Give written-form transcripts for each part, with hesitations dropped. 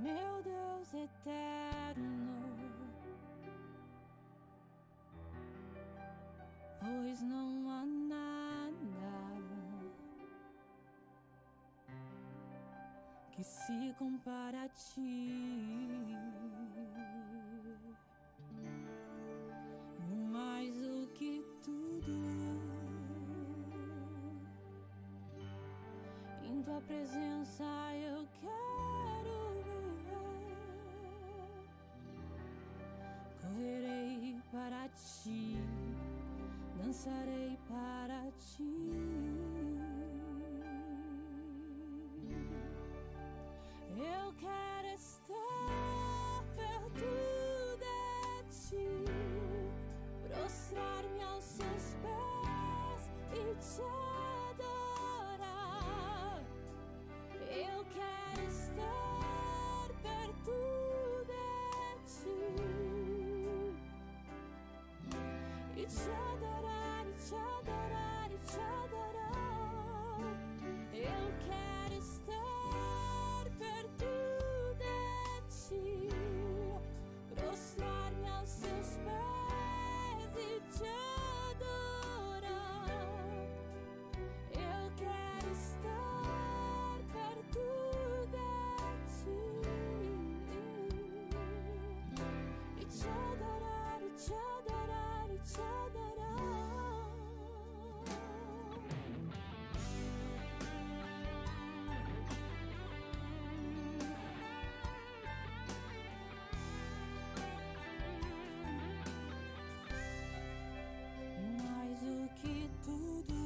meu Deus eterno, pois não há nada que se compara a ti. Mais do que tudo, em tua presença eu quero viver. Correrei para ti, dançarei para ti. Eu quero estar perto de ti, prostrar-me aos seus pés e te adorar. Eu quero estar perto de ti e te adorar, e te adorar, e te adorar. Eu quero estar perto de ti, prostrar-me aos seus pés e te adorar. Eu quero estar perto de ti e te adorar, e te adorar, e te adorar. E mais do que tudo,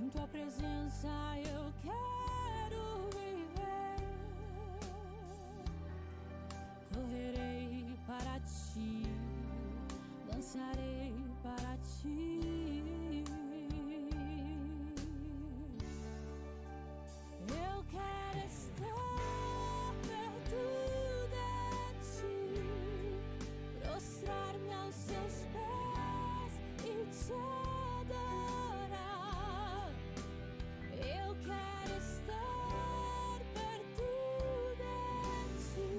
em tua presença eu quero viver. Correrei para ti, dançarei para ti. Eu quero estar perto de ti, prostrar-me aos seus pés e te adorar. Eu quero estar perto de ti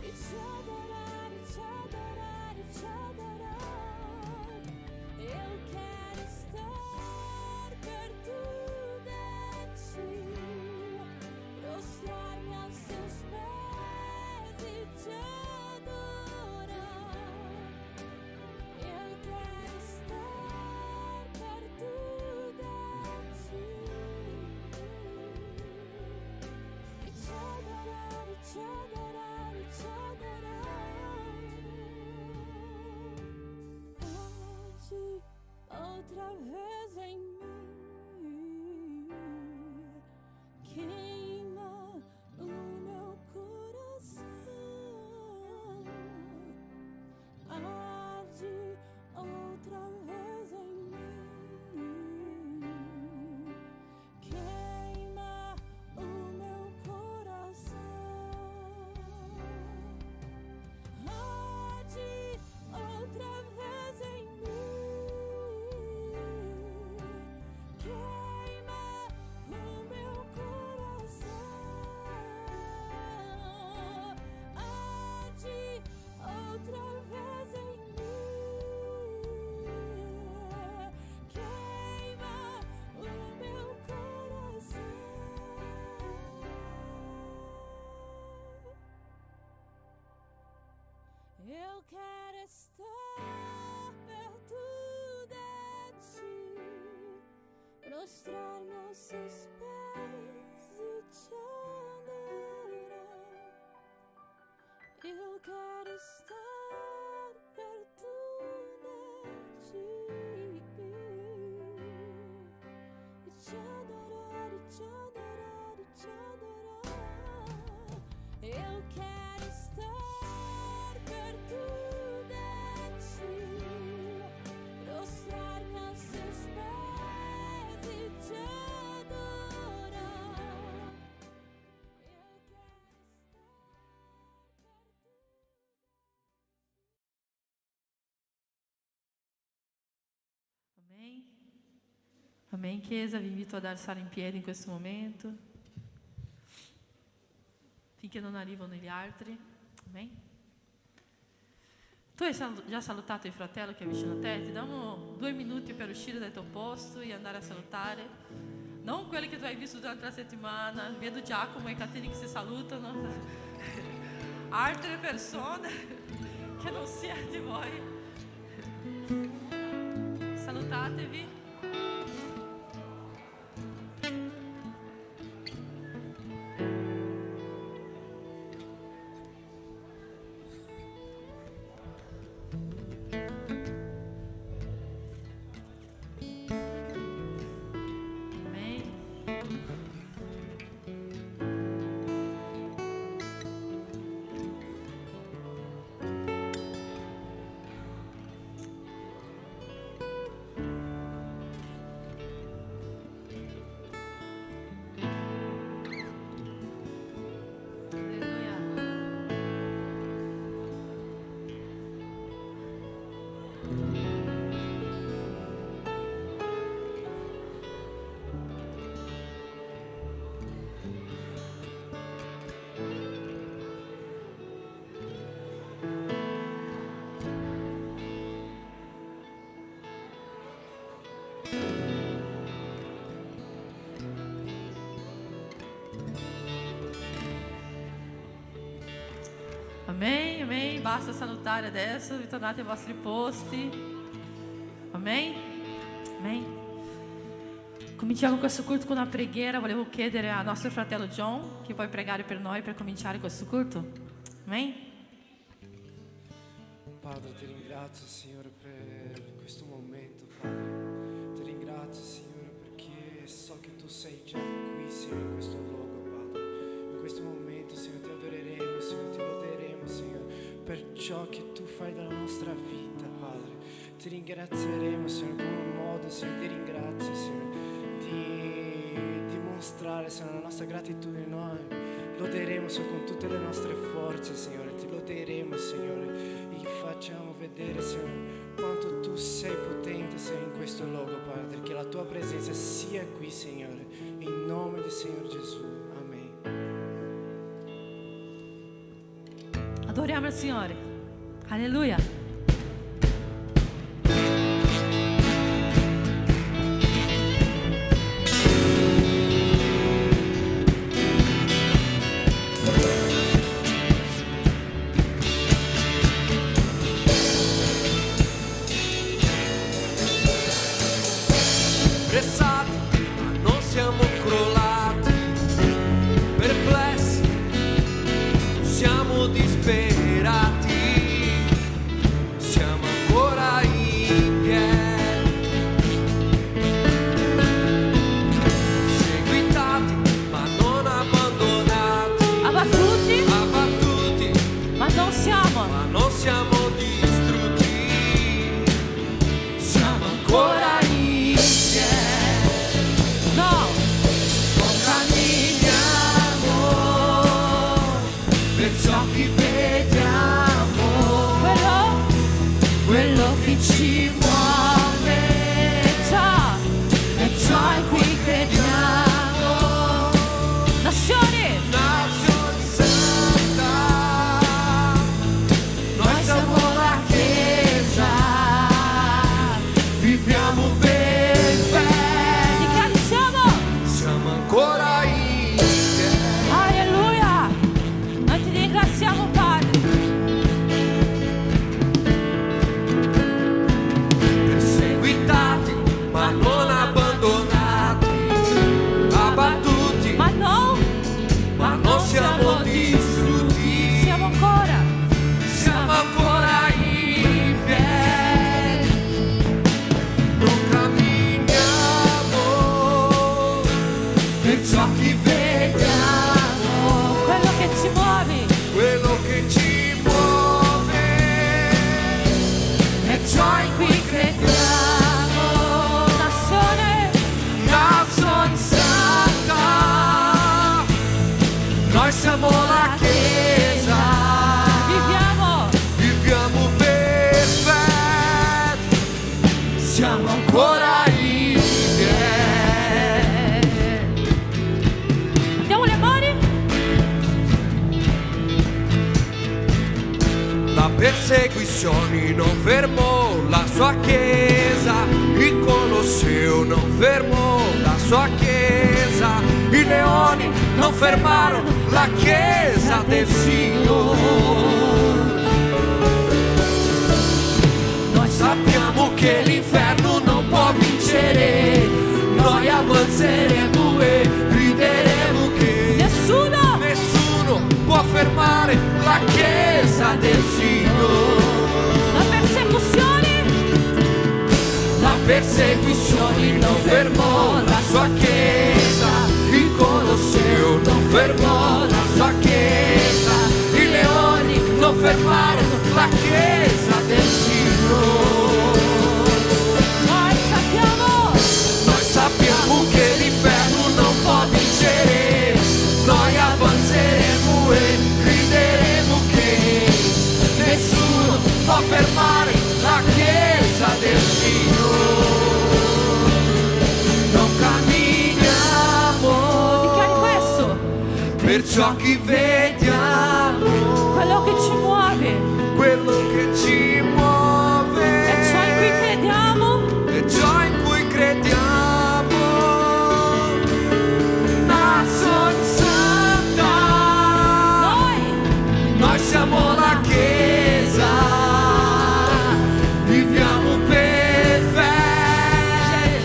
e te adorar, e te adorar, e te adorar. Eu quero estar perto de ti, prostrar-me aos seus pés e te adorar. Eu quero estar perto de ti e te adorar, e te adorar, e te adorar. Age outra vez em mim, queima o meu coração. Arde outra vez em mim, queima o meu coração. Arde outra vez em mim, queima o meu coração. Arde outra vez em mim, queima o meu coração. Eu quero estar perto de ti, prostrar-me aos seus pés e te adorar. Eu quero estar perto de ti e te adorar, e te adorar, e te adorar. Eu quero estar perto de ti, prostrar-me aos seus pés e te adorar. Eu quero estar perto de ti. Amém? Amém, Chiesa? Vi invito ad alzare in piedi in questo momento, finché non arrivano gli altri. Amém? Tu hai già salutato il fratello che è vicino a te? Ti diamo 2 minuti per uscire dal tuo posto e andare a salutare. Non quelli che tu hai visto durante la settimana. Vedo Giacomo e Catini che si salutano. Altre persone che non siano di voi. Salutatevi. Amém, amém. Basta salutare adesso, ritornate ai vostri posti. Amém? Amém. Cominciamo questo culto con una preghiera. Volevo chiedere al nostro fratello John che puoi pregare per noi per cominciare questo culto. Amém? Padre, ti ringrazio, Signore, per questo momento, Padre. Ti ringrazio, Signore, perché so che tu sei già qui, Signore, in questo luogo, Padre. In questo momento, Signore, ti adoreremo, Signore, ti loderemo, Signore, per ciò che tu fai della nostra vita, Padre. Ti ringrazieremo, Signore, con un modo, Signore, ti ringrazio, Signore, di dimostrare, Signore, la nostra gratitudine. Noi loderemo, Signore, con tutte le nostre forze, Signore, ti loderemo, Signore. Facciamo vedere, Signore, quanto tu sei potente, Signore, in questo luogo, Padre, che la tua presenza sia qui, Signore, in nome del Signore Gesù. Amen. Adoriamo il Signore. Alleluia. Siamo ancora in piedi. persecuzioni non fermò la sua chiesa, il Colosseo non fermò la sua chiesa, i leoni non fermarono la chiesa del Signore. Noi sappiamo che l'inferno non può vincere, noi avanzeremo e grideremo che nessuno può fermare la chiesa del Signore. La persecuzione non fermò la sua chiesa, il Colosseo non fermò la sua chiesa, i leoni non fermarono la chiesa del Signore. Noi sappiamo che l'inferno non può vincere, noi avanzeremo e grideremo che nessuno può fermare la chiesa del Signore. Non camminiamo, Dichiari questo. per ciò che vediamo, Quello che ci muove quello che ci muove, è ciò in cui crediamo. e ciò in cui crediamo. Nazione Santa, noi siamo la Chiesa, viviamo per fede,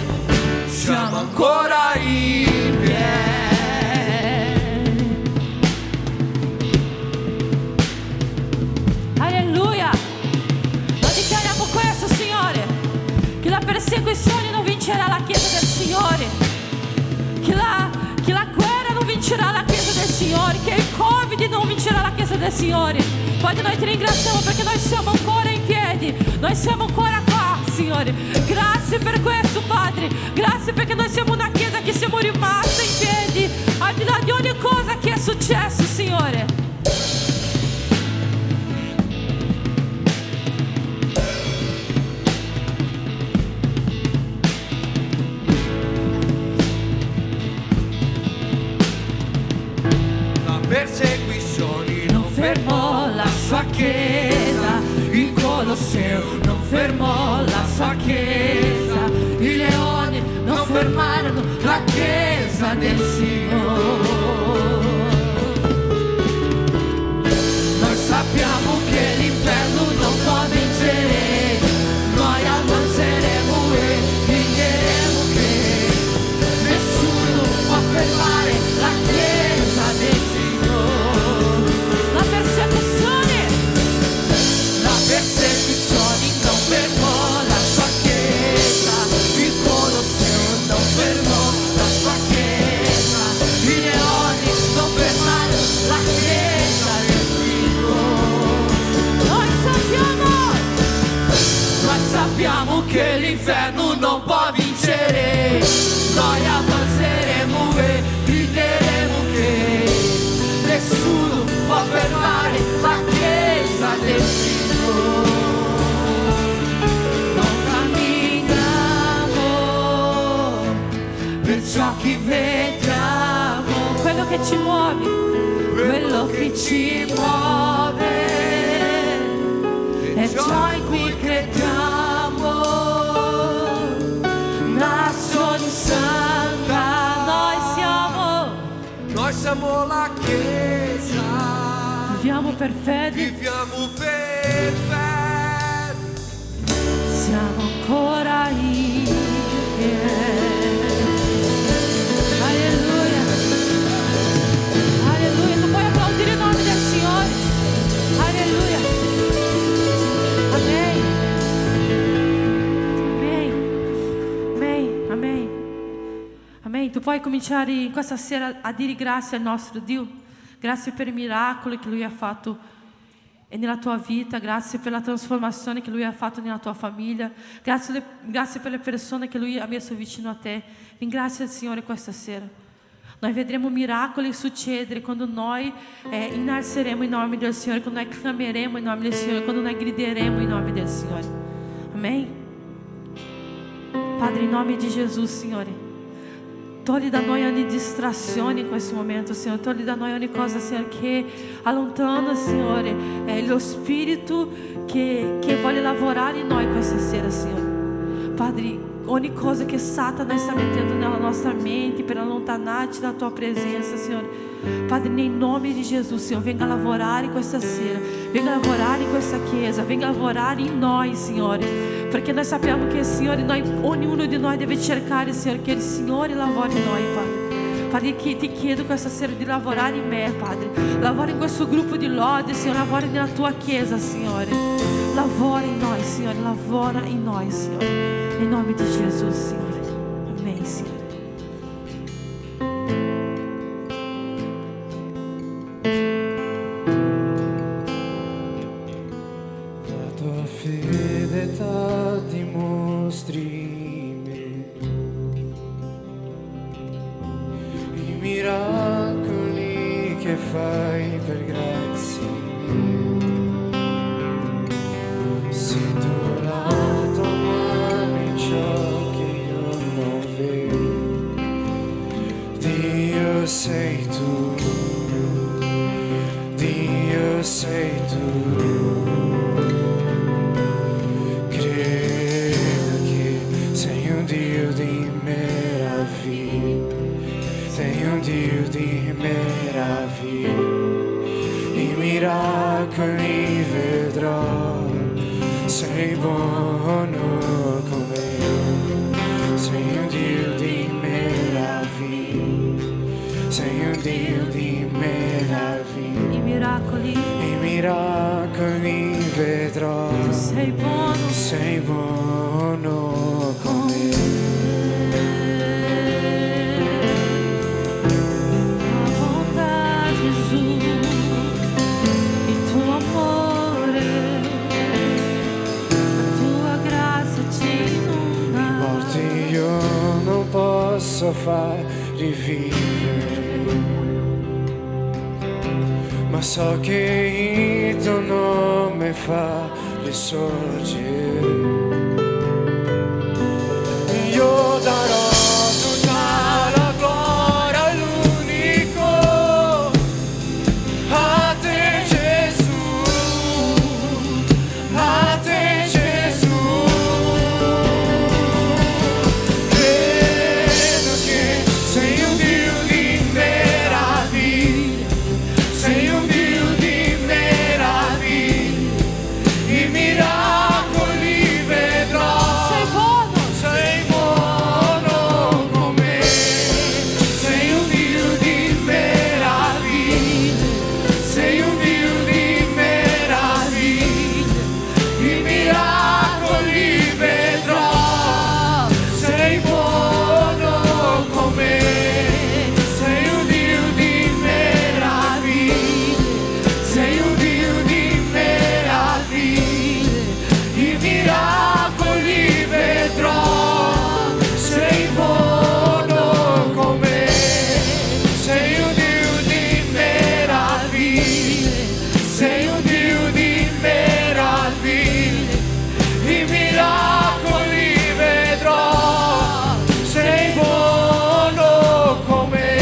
siamo ancora in piedi. Alleluia. Noi dichiariamo questo, Signore, che la persecuzione non vincerà la Chiesa del Signore, che la guerra non vincerà la Chiesa del Signore, che il Covid non vincerà la Chiesa del Signore. Padre, noi ti ringraziamo perché noi siamo ancora in piedi, noi siamo ancora qua, Signore. Grazie per questo, Padre. Grazie perché noi siamo una Chiesa che siamo rimasti in piedi al di là di ogni cosa che è successo, Signore. La persecuzione Non fermò la sua chiesa, il Colosseo non fermò la sua chiesa, i leoni non fermarono la chiesa del Signore. Noi sappiamo che l'inferno non può vincere, noi avanzeremo e vinceremo che nessuno può fermare la chiesa del Signore. La persecuzione non fermò la sua chiesa, il Colosseo non fermò la sua chiesa, i leoni non fermarono la chiesa del Signore. Noi sappiamo che l'inferno non può vincere, noi avanzeremo e grideremo che nessuno può fermare la chiesa del Signore. Non camminiamo per ciò che vediamo, quello che ci muove, quello che ci muove è ciò in cui crediamo. Nazione Santa, noi siamo la Chiesa, viviamo per fede, viviamo per fede, siamo ancora in piedi. Alleluia. Alleluia. Tu puoi applaudire il nome del Signore. Alleluia. Amém. Amém. Amém. Amém. Amém. Tu puoi cominciare in questa sera a dire grazie al nostro Dio. Grazie per i miracoli che Lui ha fatto nella tua vita, grazie per la trasformazione che Lui ha fatto nella tua famiglia, grazie per le persone che Lui ha messo vicino a te. Ringrazia il Signore questa sera. Noi vedremo miracoli succedere quando noi innalzeremo il nome del Signore, quando noi clameremo il nome del Signore, quando noi grideremo il nome del Signore. Amém? Padre, in nome di Gesù, Signore, togli da noi ogni distrazione in questo momento, Signore. Togli da noi ogni cosa, Signore, che allontana, Signore, lo spirito che voglia lavorare in noi questa sera, Signore. Padre, ogni cosa che Satana sta mettendo nella nostra mente per allontanarci da Tua presença, Signore. Padre, em nome de Jesus, Senhor, venga lavorare questa sera, venga lavorare in questa chiesa, venga lavorare in noi, Signore, perché nós sappiamo che, Signore, ognuno di noi deve cercare, Signore, che il Signore lavori in noi, Padre. Padre, che ti chiedo questa sera di lavorare in me, Padre. Lavora in questo gruppo di lode, Signore, lavora nella Tua chiesa, Signore. Lavora in noi, Signore, lavora in noi, Signore. Em nome de Jesus, Signore. Amém, Signore. La tua fedeltà dimostri in me i miracoli che fai per grazia mia. Sento la tua mano in ciò che io non vedo. Dio sei tu, Dio sei tu. Credo che sei un Dio di meraviglia, sei un Dio di meraviglia. I miracoli vedrò, sei buono come me. Sei un Dio di meraviglia, sei un Dio di meraviglia. I miracoli vedrò, Tu sei buono come me. Tua bontà, Gesù, il Tuo amore, la Tua grazia ci inonda. I morti io non posso far rivivere, ma so che il tuo nome fa risorgere. Io darò tutta la gloria all'unico, a te Gesù, a te Gesù. Credo che sei un Dio di meraviglia, sei un Dio di meraviglia. I miracoli vedrò, sei buono come me. Sei un Dio di meraviglia, sei un Dio di meraviglia. I miracoli vedrò, sei buono come me. Sei un Dio di meraviglia, sei un Dio di meraviglia. I miracoli vedrò, sei buono come me. Sei un Dio di meraviglia, sei un Dio di meraviglia. I miracoli vedrò, sei buono come me.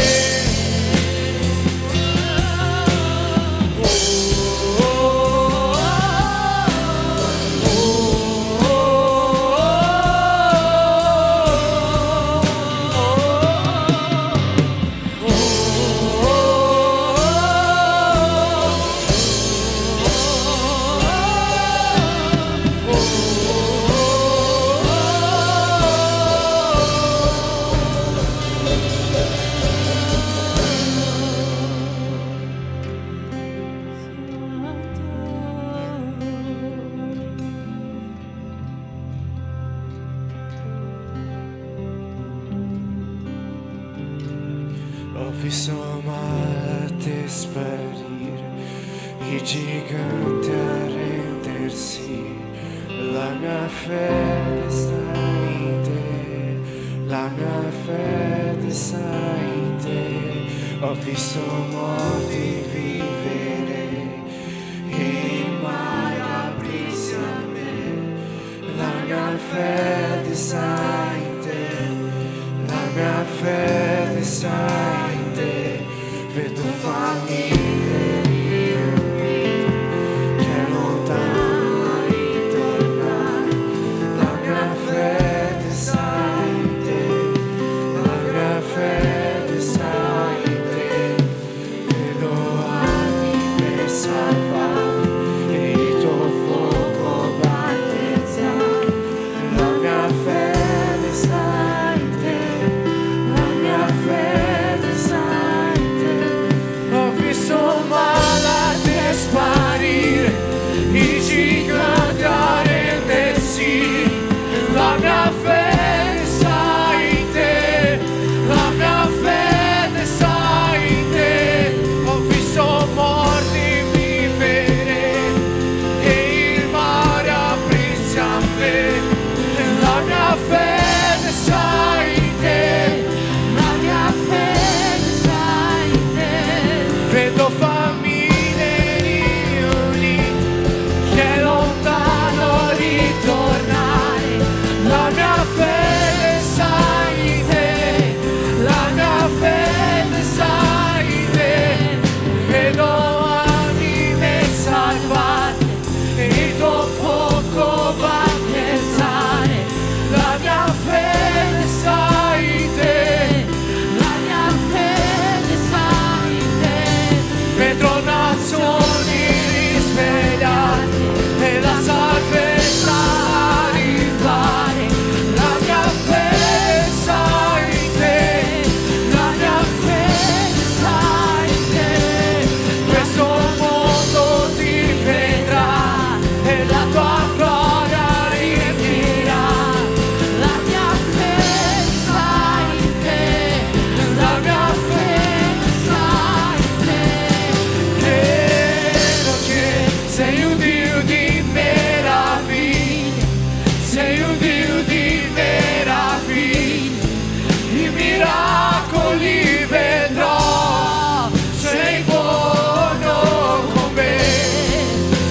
Ho visto Marte sparire, i giganti arrendersi. La mia fede sta in te, la mia fede sta in te. Ho visto morti vivere e il mare aprirsi a me. La mia fede sta in te, la mia fede sta in te. Vedo famiglie riunite che lontano i miracoli vedrò. Sei buono con me,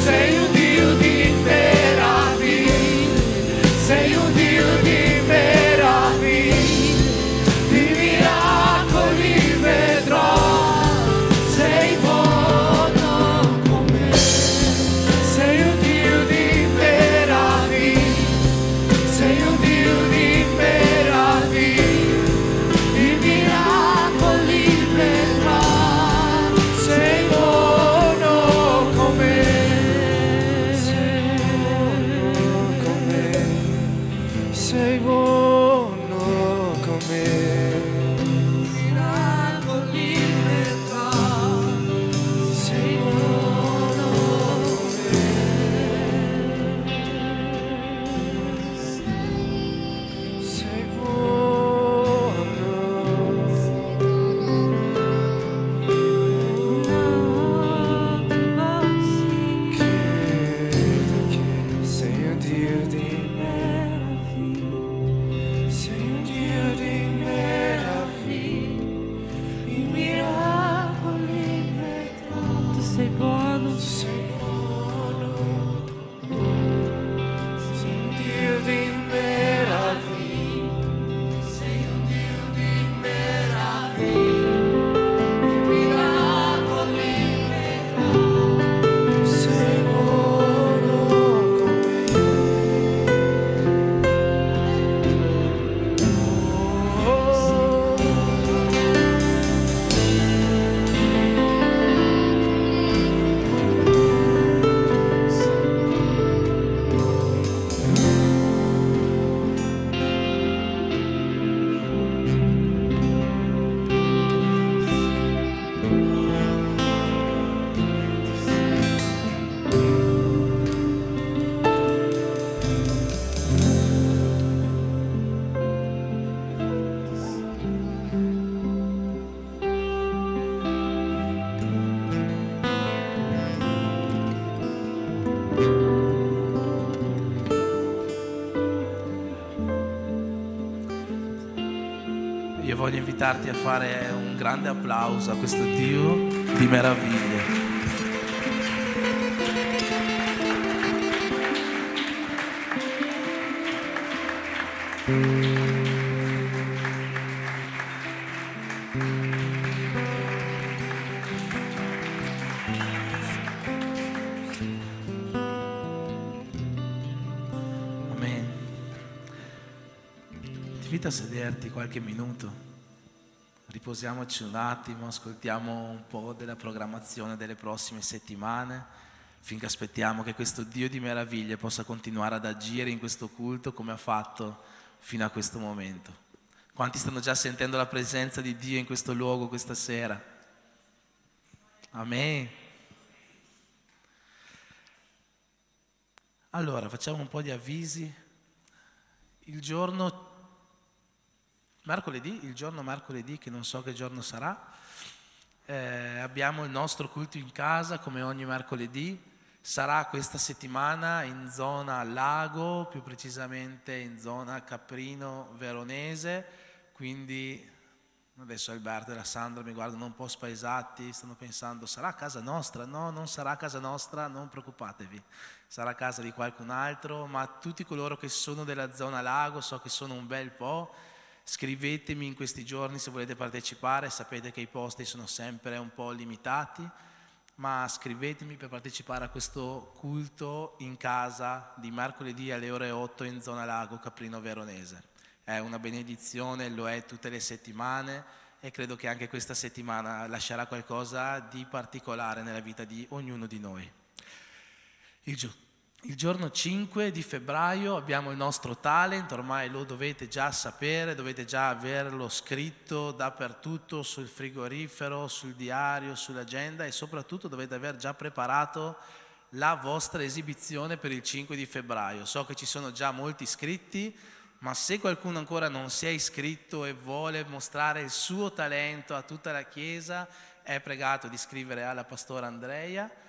sei un Dio di meraviglie, sei un Dio di meraviglie. I miracoli vedrò, sei buono con me, sei un Dio di meraviglie, sei un Dio di meraviglie. I miracoli vedrò, sei buono con me, sei buono con me, sei buono con me. Miracoli vedrò, sei buono con me, sei buono. Sei un Dio di meraviglie, sei un Dio di meraviglie. I miracoli vedrò, Tu sei buono. tu sei buono, sei un Dio di meraviglie, sei un Dio di meraviglie. I miracoli vedrò, sei buono con me. Io voglio invitarti a fare un grande applauso a questo Dio di meraviglie. Amen. Ti invito a sederti qualche minuto. Riposiamoci un attimo, ascoltiamo un po' della programmazione delle prossime settimane, finché aspettiamo che questo Dio di meraviglie possa continuare ad agire in questo culto come ha fatto fino a questo momento. Quanti stanno già sentendo la presenza di Dio in questo luogo questa sera? Amen. Allora, facciamo un po' di avvisi. Il giorno mercoledì, che non so che giorno sarà, abbiamo il nostro culto in casa come ogni mercoledì. Sarà questa settimana in zona Lago, più precisamente in zona Caprino Veronese, quindi adesso Alberto e la Sandra mi guardano un po' spaesati, stanno pensando sarà casa nostra? No, non sarà casa nostra, non preoccupatevi, sarà casa di qualcun altro, ma tutti coloro che sono della zona Lago, so che sono un bel po', scrivetemi in questi giorni se volete partecipare, sapete che i posti sono sempre un po' limitati, ma scrivetemi per partecipare a questo culto in casa di mercoledì alle ore 8 in zona Lago, Caprino Veronese. È una benedizione, lo è tutte le settimane e credo che anche questa settimana lascerà qualcosa di particolare nella vita di ognuno di noi. Il giorno 5 di febbraio abbiamo il nostro talent, ormai lo dovete già sapere, dovete già averlo scritto dappertutto, sul frigorifero, sul diario, sull'agenda e soprattutto dovete aver già preparato la vostra esibizione per il 5 di febbraio. So che ci sono già molti iscritti, ma se qualcuno ancora non si è iscritto e vuole mostrare il suo talento a tutta la Chiesa, è pregato di scrivere alla pastora Andrea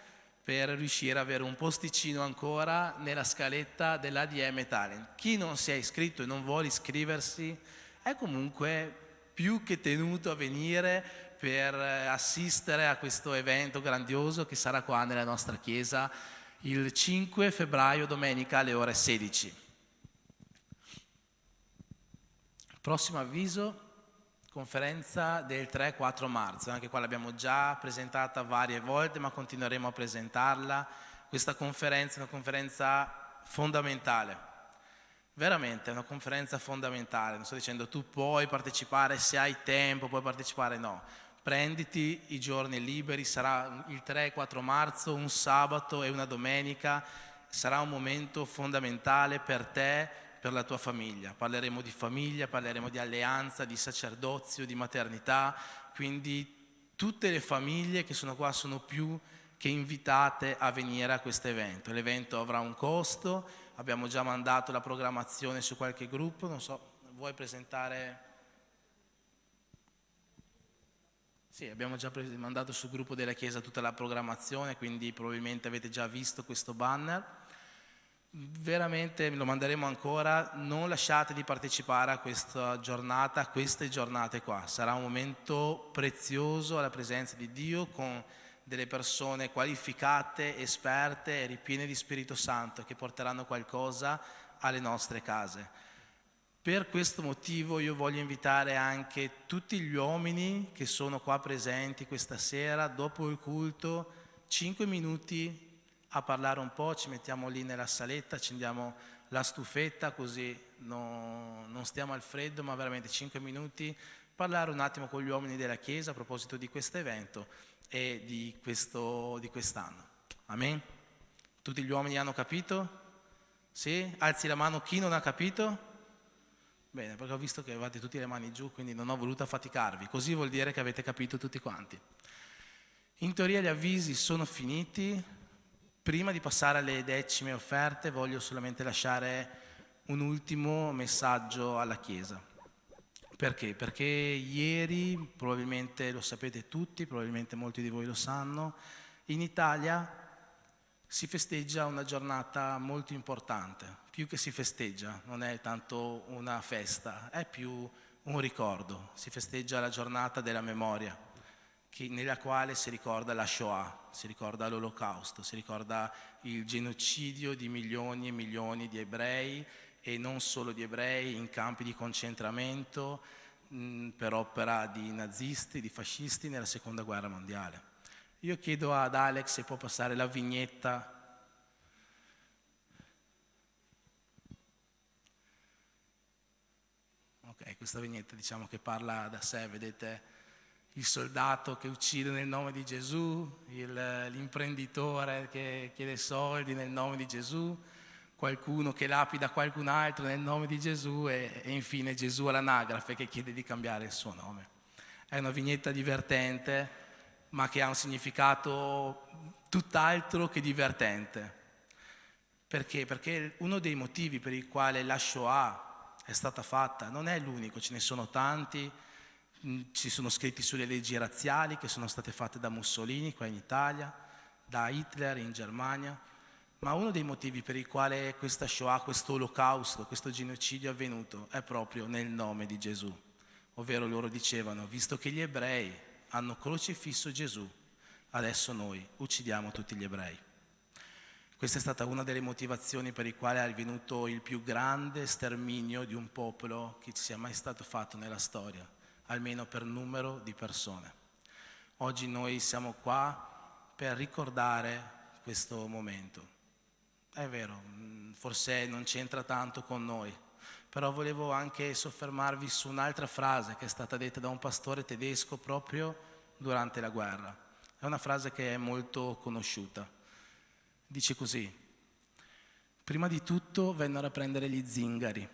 per riuscire ad avere un posticino ancora nella scaletta dell'ADM Talent. Chi non si è iscritto e non vuole iscriversi è comunque più che tenuto a venire per assistere a questo evento grandioso che sarà qua nella nostra chiesa il 5 febbraio, domenica alle ore 16. Prossimo avviso, conferenza del 3-4 marzo, anche qua l'abbiamo già presentata varie volte, ma continueremo a presentarla. Questa conferenza è una conferenza fondamentale, veramente è una conferenza fondamentale. Non sto dicendo tu puoi partecipare se hai tempo, puoi partecipare, no. Prenditi i giorni liberi, sarà il 3-4 marzo, un sabato e una domenica, sarà un momento fondamentale per te, per la tua famiglia. Parleremo di famiglia, parleremo di alleanza, di sacerdozio, di maternità, quindi tutte le famiglie che sono qua sono più che invitate a venire a questo evento. L'evento avrà un costo, abbiamo già mandato la programmazione su qualche gruppo, non so, vuoi presentare? Sì, abbiamo già mandato sul gruppo della Chiesa tutta la programmazione, quindi probabilmente avete già visto questo banner. Veramente lo manderemo ancora, non lasciate di partecipare a questa giornata, a queste giornate qua. Sarà un momento prezioso alla presenza di Dio con delle persone qualificate, esperte e ripiene di Spirito Santo che porteranno qualcosa alle nostre case. Per questo motivo io voglio invitare anche tutti gli uomini che sono qua presenti questa sera, dopo il culto, 5 minuti a parlare un po', ci mettiamo lì nella saletta, accendiamo la stufetta così non stiamo al freddo, ma veramente 5 minuti, parlare un attimo con gli uomini della Chiesa a proposito di questo evento e di quest'anno. Amen? Tutti gli uomini hanno capito? Sì? Alzi la mano chi non ha capito? Bene, perché ho visto che avevate tutte le mani giù, quindi non ho voluto affaticarvi. Così vuol dire che avete capito tutti quanti. In teoria gli avvisi sono finiti. Prima di passare alle decime offerte voglio solamente lasciare un ultimo messaggio alla Chiesa. Perché? Perché ieri, probabilmente lo sapete tutti, probabilmente molti di voi lo sanno, in Italia si festeggia una giornata molto importante. Più che si festeggia, non è tanto una festa, è più un ricordo. Si festeggia la giornata della memoria, nella quale si ricorda la Shoah, si ricorda l'Olocausto, si ricorda il genocidio di milioni e milioni di ebrei e non solo di ebrei in campi di concentramento per opera di nazisti, di fascisti nella Seconda Guerra Mondiale. Io chiedo ad Alex se può passare la vignetta. Ok, questa vignetta diciamo che parla da sé, vedete il soldato che uccide nel nome di Gesù, l'imprenditore che chiede soldi nel nome di Gesù, qualcuno che lapida qualcun altro nel nome di Gesù e infine Gesù all'anagrafe che chiede di cambiare il suo nome. È una vignetta divertente, ma che ha un significato tutt'altro che divertente. Perché? Perché uno dei motivi per il quale la Shoah è stata fatta non è l'unico, ce ne sono tanti. Ci sono scritti sulle leggi razziali che sono state fatte da Mussolini qua in Italia, da Hitler in Germania, ma uno dei motivi per il quale questa Shoah, questo olocausto, questo genocidio è avvenuto è proprio nel nome di Gesù. Ovvero loro dicevano, visto che gli ebrei hanno crocifisso Gesù, adesso noi uccidiamo tutti gli ebrei. Questa è stata una delle motivazioni per il quale è avvenuto il più grande sterminio di un popolo che sia mai stato fatto nella storia, almeno per numero di persone. Oggi noi siamo qua per ricordare questo momento. È vero, forse non c'entra tanto con noi, però volevo anche soffermarvi su un'altra frase che è stata detta da un pastore tedesco proprio durante la guerra. È una frase che è molto conosciuta. Dice così: prima di tutto vennero a prendere gli zingari,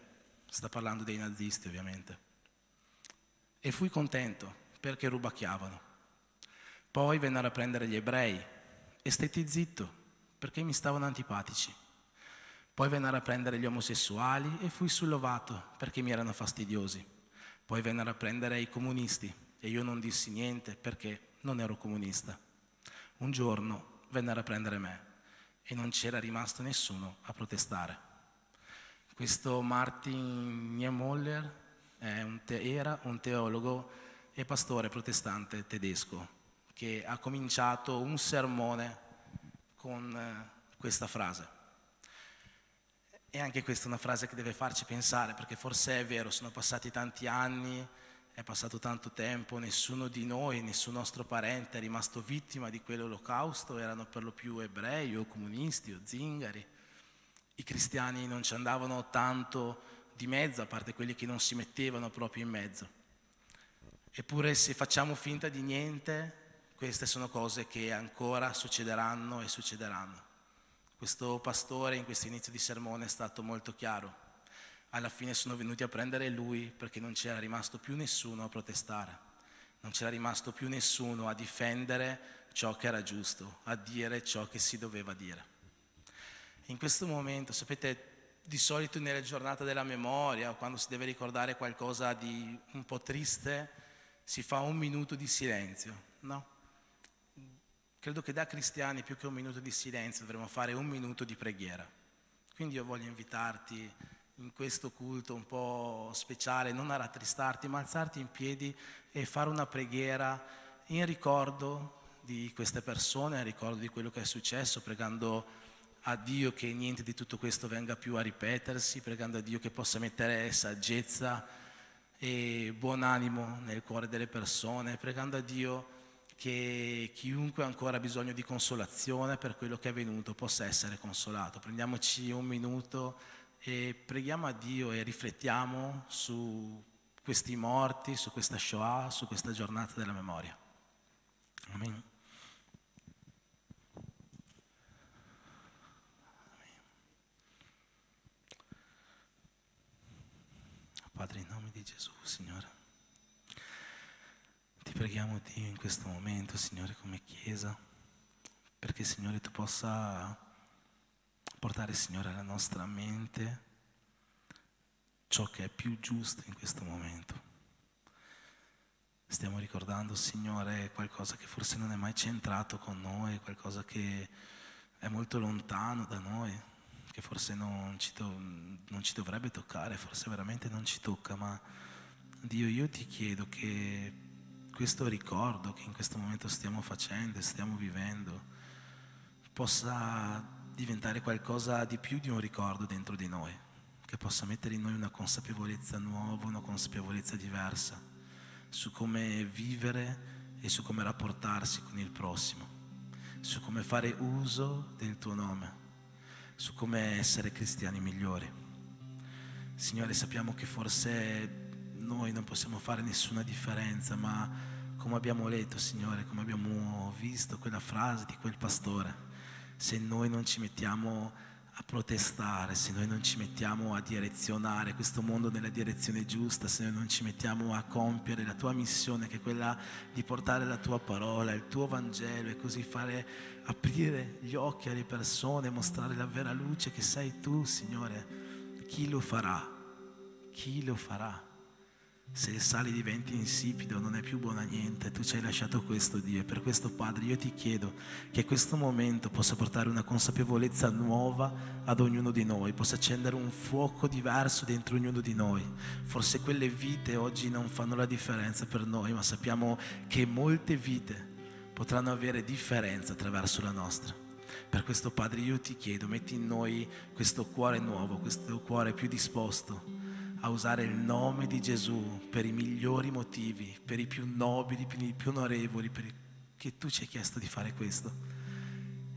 sta parlando dei nazisti ovviamente, e fui contento perché rubacchiavano. Poi vennero a prendere gli ebrei e stetti zitto perché mi stavano antipatici. Poi vennero a prendere gli omosessuali e fui sullovato perché mi erano fastidiosi. Poi vennero a prendere i comunisti e io non dissi niente perché non ero comunista. Un giorno vennero a prendere me e non c'era rimasto nessuno a protestare. Questo Martin Niemöller Era un teologo e pastore protestante tedesco che ha cominciato un sermone con questa frase. E anche questa è una frase che deve farci pensare, perché forse è vero, sono passati tanti anni, è passato tanto tempo, nessuno di noi, nessun nostro parente è rimasto vittima di quell'olocausto, erano per lo più ebrei o comunisti o zingari. I cristiani non ci andavano tanto di mezzo, a parte quelli che non si mettevano proprio in mezzo. Eppure se facciamo finta di niente, queste sono cose che ancora succederanno e succederanno. Questo pastore in questo inizio di sermone è stato molto chiaro. Alla fine sono venuti a prendere lui perché non c'era rimasto più nessuno a protestare, non c'era rimasto più nessuno a difendere ciò che era giusto, a dire ciò che si doveva dire. In questo momento, sapete, di solito nelle giornate della memoria o quando si deve ricordare qualcosa di un po' triste, si fa un minuto di silenzio, no? Credo che da cristiani più che un minuto di silenzio dovremmo fare un minuto di preghiera. Quindi io voglio invitarti in questo culto un po' speciale, non a rattristarti, ma alzarti in piedi e fare una preghiera in ricordo di queste persone, in ricordo di quello che è successo, pregando a Dio che niente di tutto questo venga più a ripetersi, pregando a Dio che possa mettere saggezza e buon animo nel cuore delle persone, pregando a Dio che chiunque ancora ha bisogno di consolazione per quello che è avvenuto possa essere consolato. Prendiamoci un minuto e preghiamo a Dio e riflettiamo su questi morti, su questa Shoah, su questa giornata della memoria. Amen. Padre, in nome di Gesù, Signore, ti preghiamo Dio in questo momento, Signore, come Chiesa, perché Signore tu possa portare, Signore, alla nostra mente ciò che è più giusto in questo momento. Stiamo ricordando, Signore, qualcosa che forse non è mai centrato con noi, qualcosa che è molto lontano da noi, che forse non ci dovrebbe toccare, forse veramente non ci tocca, ma Dio, io ti chiedo che questo ricordo che in questo momento stiamo facendo e stiamo vivendo possa diventare qualcosa di più di un ricordo dentro di noi, che possa mettere in noi una consapevolezza nuova, una consapevolezza diversa su come vivere e su come rapportarsi con il prossimo, su come fare uso del tuo nome, su come essere cristiani migliori. Signore, sappiamo che forse noi non possiamo fare nessuna differenza, ma come abbiamo letto, Signore, come abbiamo visto quella frase di quel pastore, se noi non ci mettiamo a protestare, se noi non ci mettiamo a direzionare questo mondo nella direzione giusta, se noi non ci mettiamo a compiere la tua missione, che è quella di portare la tua parola, il tuo Vangelo, e così fare aprire gli occhi alle persone, mostrare la vera luce che sei tu, Signore, chi lo farà? Chi lo farà? Se il sale diventi insipido non è più buono a niente. Tu ci hai lasciato questo, Dio, e per questo, Padre, io ti chiedo che questo momento possa portare una consapevolezza nuova ad ognuno di noi, possa accendere un fuoco diverso dentro ognuno di noi. Forse quelle vite oggi non fanno la differenza per noi, ma sappiamo che molte vite potranno avere differenza attraverso la nostra. Per questo, Padre, io ti chiedo, metti in noi questo cuore nuovo, questo cuore più disposto a usare il nome di Gesù per i migliori motivi, per i più nobili, per i più onorevoli, perché tu ci hai chiesto di fare questo.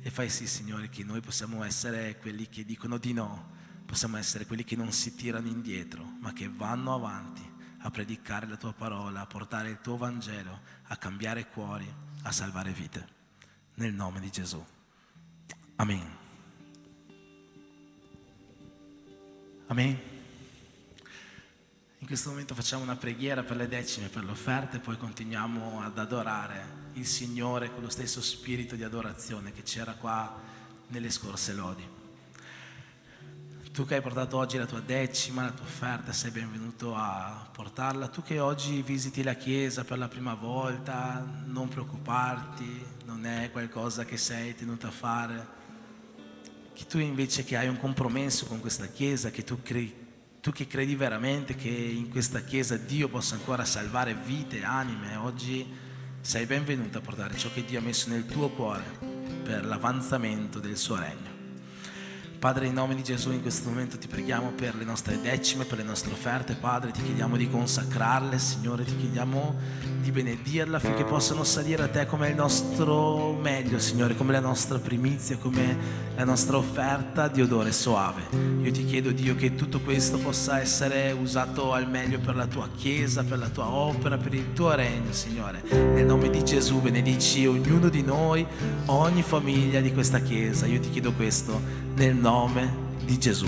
E fai sì, Signore, che noi possiamo essere quelli che dicono di no, possiamo essere quelli che non si tirano indietro, ma che vanno avanti a predicare la tua parola, a portare il tuo Vangelo, a cambiare cuori, a salvare vite. Nel nome di Gesù. Amen. Amen. In questo momento facciamo una preghiera per le decime, per le offerte, e poi continuiamo ad adorare il Signore con lo stesso spirito di adorazione che c'era qua nelle scorse lodi. Tu che hai portato oggi la tua decima, la tua offerta, sei benvenuto a portarla. Tu che oggi visiti la chiesa per la prima volta, non preoccuparti, non è qualcosa che sei tenuto a fare. Che tu invece che hai un compromesso con questa chiesa, che tu tu che credi veramente che in questa chiesa Dio possa ancora salvare vite, anime, oggi sei benvenuto a portare ciò che Dio ha messo nel tuo cuore per l'avanzamento del suo regno. Padre, in nome di Gesù in questo momento ti preghiamo per le nostre decime, per le nostre offerte. Padre, ti chiediamo di consacrarle, Signore, ti chiediamo di benedirle affinché possano salire a te come il nostro meglio, Signore, come la nostra primizia, come la nostra offerta di odore soave. Io ti chiedo, Dio, che tutto questo possa essere usato al meglio per la tua Chiesa, per la tua opera, per il tuo regno, Signore. Nel nome di Gesù benedici ognuno di noi, ogni famiglia di questa Chiesa. Io ti chiedo questo nel nome di Gesù.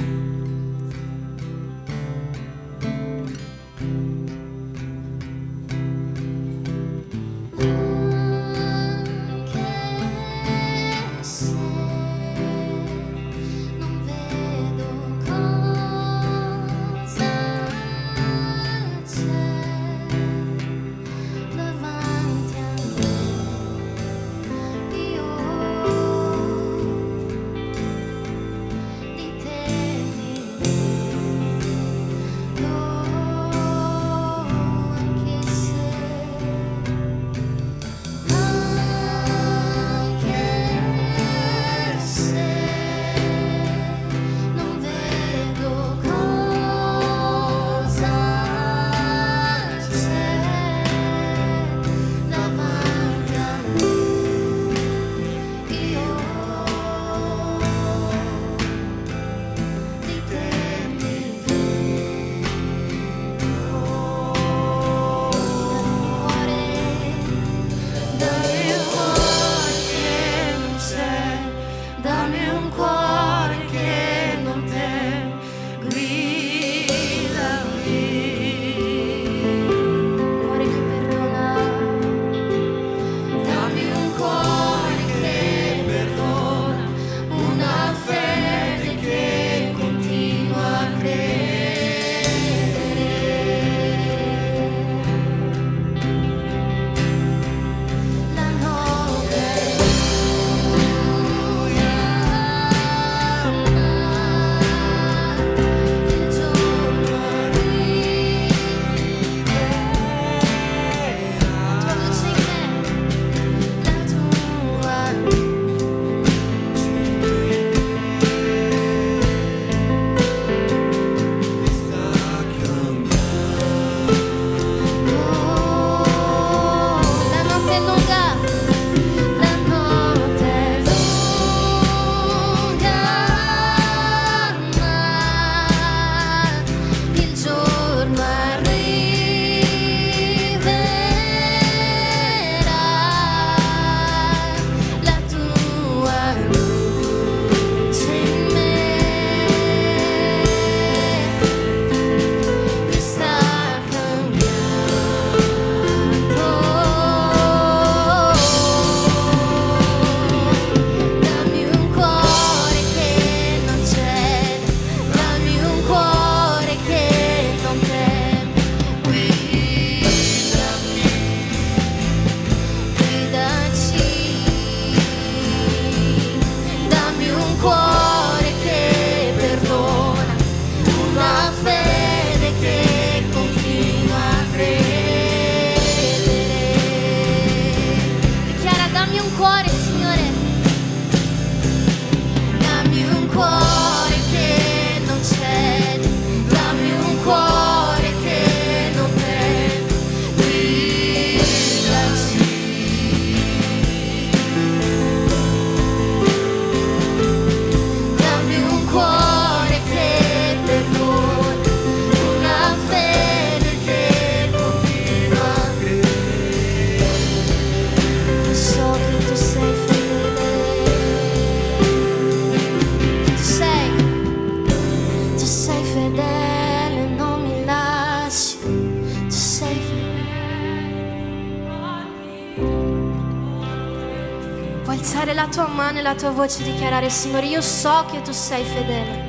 alzare la tua mano e la tua voce e dichiarare: Signore, io so che tu sei fedele.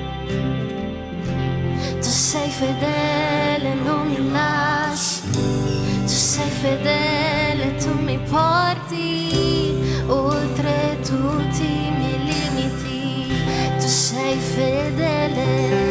Tu sei fedele, non mi lasci. Tu sei fedele, tu mi porti oltre tutti i miei limiti. Tu sei fedele.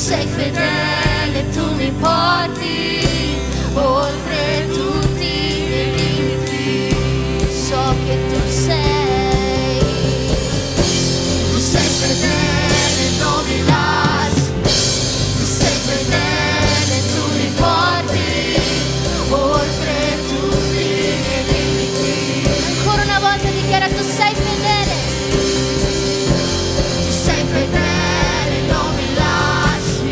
sei fedele, tu mi porti oltre tutti i miei limiti. So che tu sei fedele, non mi lasci. Tu sei fedele, tu mi porti oltre tutti i miei limiti. Ancora una volta dichiara: tu sei fedele. Tu sei fedele, non mi lasci.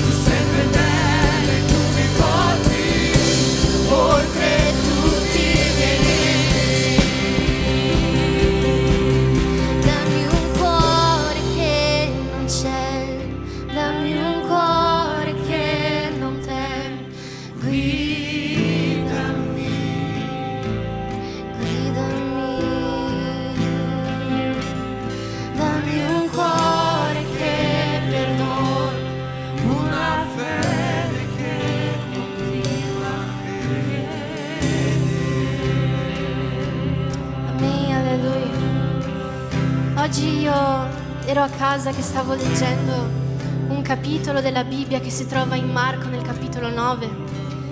Tu sei fedele, tu mi porti oltre tutti i miei limiti. Dammi un cuore che non c'è, dammi un cuore che non teme. Guidami, guidami. Dammi un cuore che perdona, una fede che continua a credere. Amen, alleluia. Oggi io ero a casa che stavo leggendo un capitolo della Bibbia che si trova in Marco nel capitolo 9.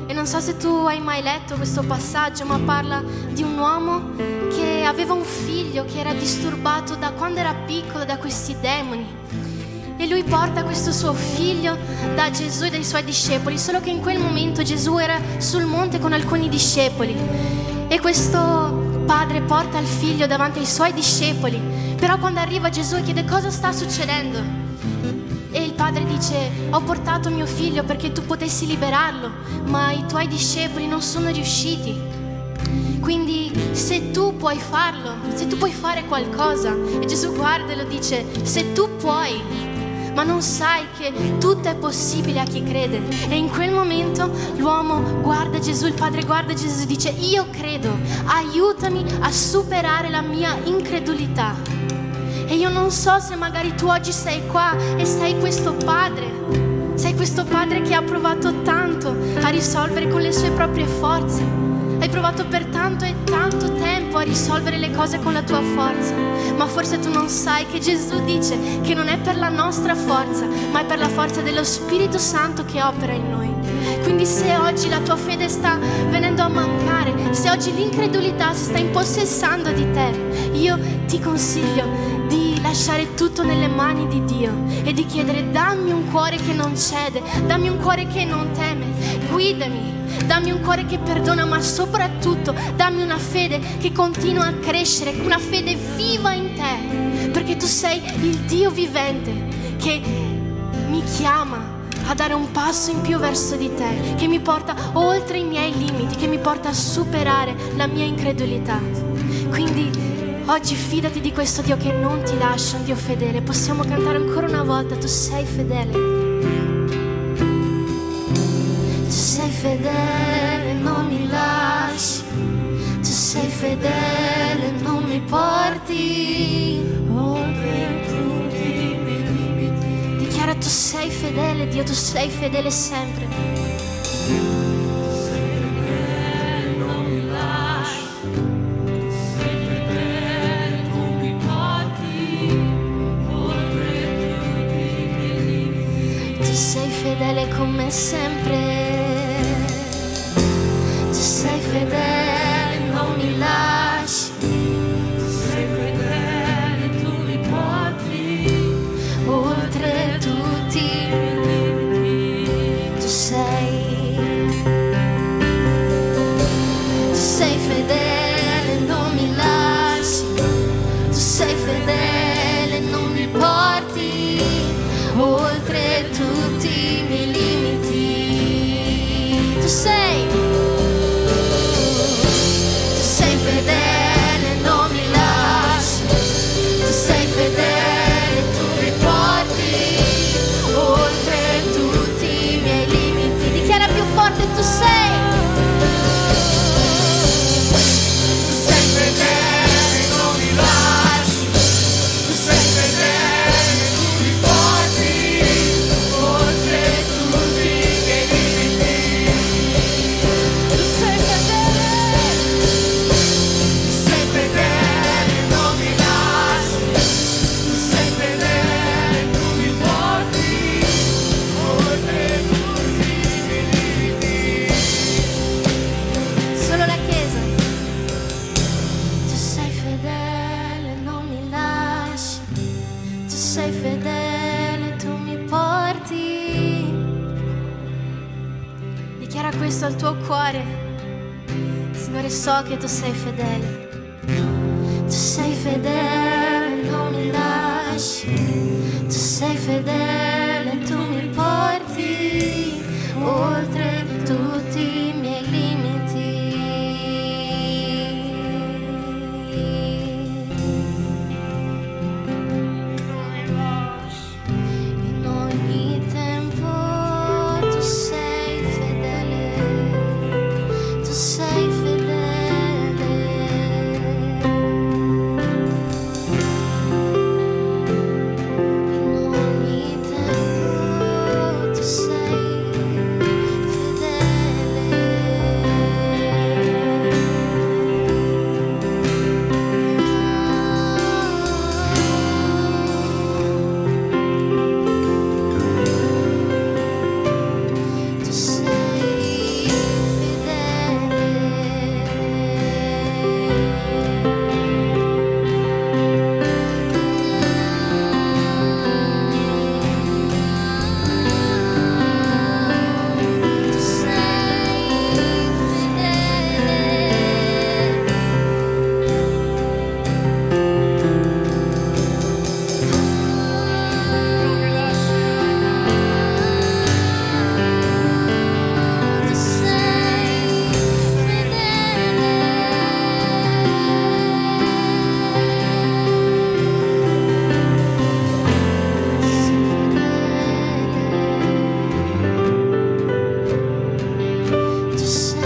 E non so se tu hai mai letto questo passaggio, ma parla di un uomo che aveva un figlio che era disturbato da quando era piccolo da questi demoni. E lui porta questo suo figlio da Gesù e dai suoi discepoli, solo che in quel momento Gesù era sul monte con alcuni discepoli. E questo padre porta il figlio davanti ai suoi discepoli, però quando arriva Gesù chiede cosa sta succedendo. E il padre dice: ho portato mio figlio perché tu potessi liberarlo, ma i tuoi discepoli non sono riusciti. Quindi se tu puoi farlo, se tu puoi fare qualcosa. E Gesù guarda e lo dice: se tu puoi, ma non sai che tutto è possibile a chi crede. E in quel momento l'uomo guarda Gesù, il padre guarda Gesù e dice: io credo, aiutami a superare la mia incredulità. E io non so se magari tu oggi sei qua e sei questo padre che ha provato tanto a risolvere con le sue proprie forze. Hai provato per tanto e tanto tempo a risolvere le cose con la tua forza, ma forse tu non sai che Gesù dice che non è per la nostra forza, ma è per la forza dello Spirito Santo che opera in noi. Quindi se oggi la tua fede sta venendo a mancare, se oggi l'incredulità si sta impossessando di te, io ti consiglio di lasciare tutto nelle mani di Dio e di chiedere: dammi un cuore che non cede, dammi un cuore che non teme, guidami, dammi un cuore che perdona, ma soprattutto dammi una fede che continua a crescere, una fede viva in te, perché tu sei il Dio vivente che mi chiama a dare un passo in più verso di te, che mi porta oltre i miei limiti, che mi porta a superare la mia incredulità. Quindi oggi fidati di questo Dio che non ti lascia, un Dio fedele. Possiamo cantare ancora una volta: tu sei fedele. Tu sei fedele, non mi lasci. Tu sei fedele, non mi porti oltre tutti i miei limiti. Dichiara: tu sei fedele, Dio, tu sei fedele sempre. Sei fedele con me sempre. Tu sei fedele, non mi lasci. Tu sei fedele, tu mi porti oltre tutti i limiti. Tu sei fedele, non mi lasci. Tu sei fedele, non mi porti oltre tutti i miei limiti. Tu sei fedele, non mi lasci. Tu sei fedele, tu mi porti oltre tutti i miei limiti. Dichiara più forte: tu sei fedele, non mi lasci. Tu sei fedele, tu mi porti oltre tutti i miei limiti. questo al tuo cuore, Signore, so che tu sei fedele. Tu sei fedele, non mi lasci. Tu sei fedele, tu mi porti oltre tutti i miei limiti. In ogni tempo tu sei fedele, tu sei fedele. In ogni tempo tu sei fedele. Tu sei fedele. Tu sei fedele. Tu sei fedele. Tu sei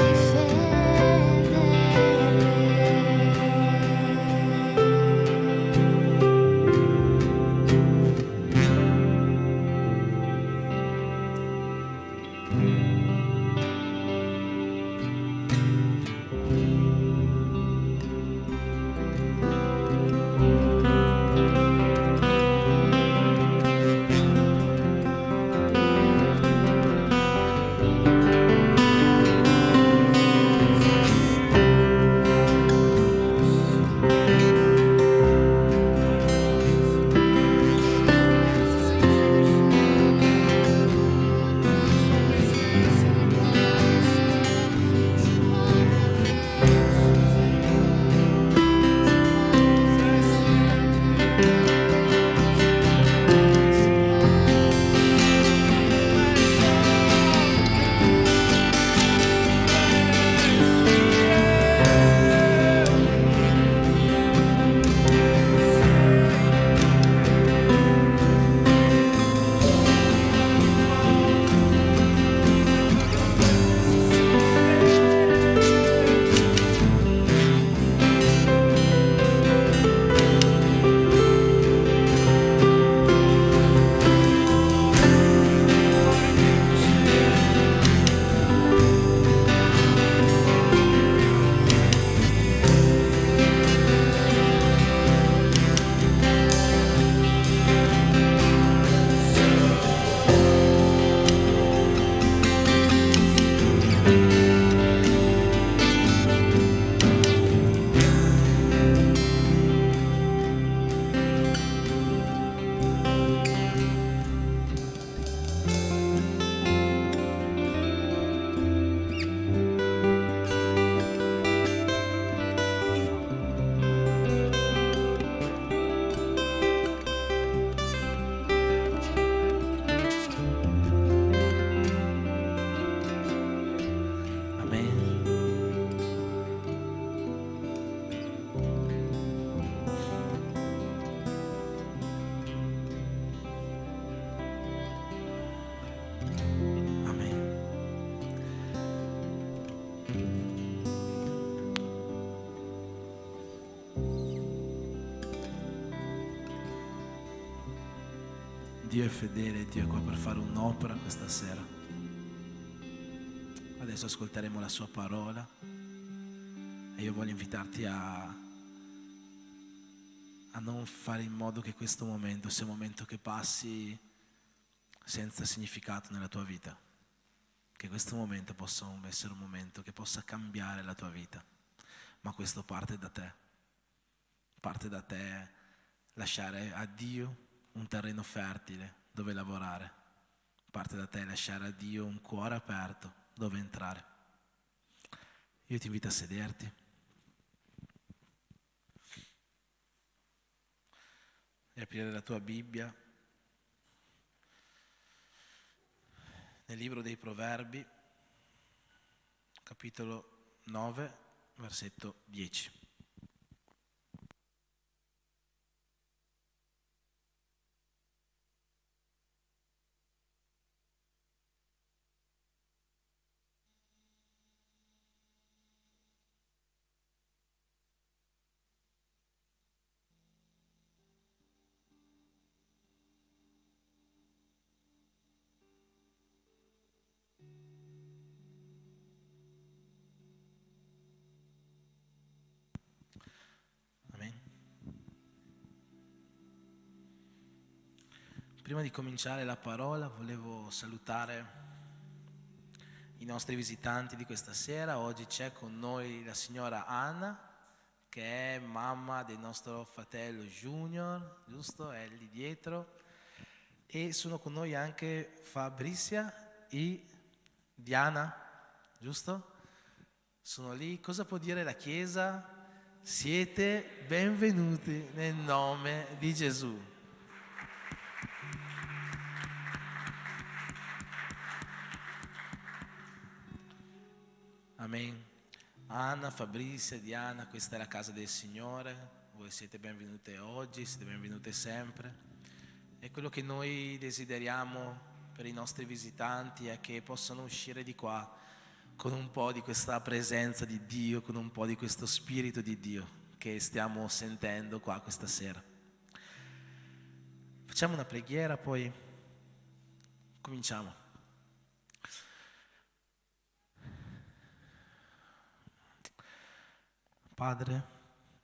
Amen. Amen. Dio è fedele, Dio è qua per fare un'opera questa sera. Adesso ascolteremo la sua parola e io voglio invitarti a non fare in modo che questo momento sia un momento che passi senza significato nella tua vita, che questo momento possa essere un momento che possa cambiare la tua vita, ma questo parte da te lasciare a Dio un terreno fertile dove lavorare, parte da te lasciare a Dio un cuore aperto dove entrare. Io ti invito a sederti. E aprire la tua Bibbia nel libro dei Proverbi, capitolo 9, versetto 10. Amen. Prima di cominciare la parola volevo salutare i nostri visitanti di questa sera. Oggi c'è con noi la signora Anna, che è mamma del nostro fratello Junior, giusto? È lì dietro. E sono con noi anche Fabrizia e Diana, giusto? Sono lì. Cosa può dire la Chiesa? Siete benvenuti nel nome di Gesù. Amen. Anna, Fabrizia, Diana, questa è la casa del Signore. Voi siete benvenute oggi, siete benvenute sempre. E quello che noi desideriamo per i nostri visitanti è che possano uscire di qua con un po' di questa presenza di Dio, con un po' di questo spirito di Dio che stiamo sentendo qua questa sera. Facciamo una preghiera, poi cominciamo. Padre,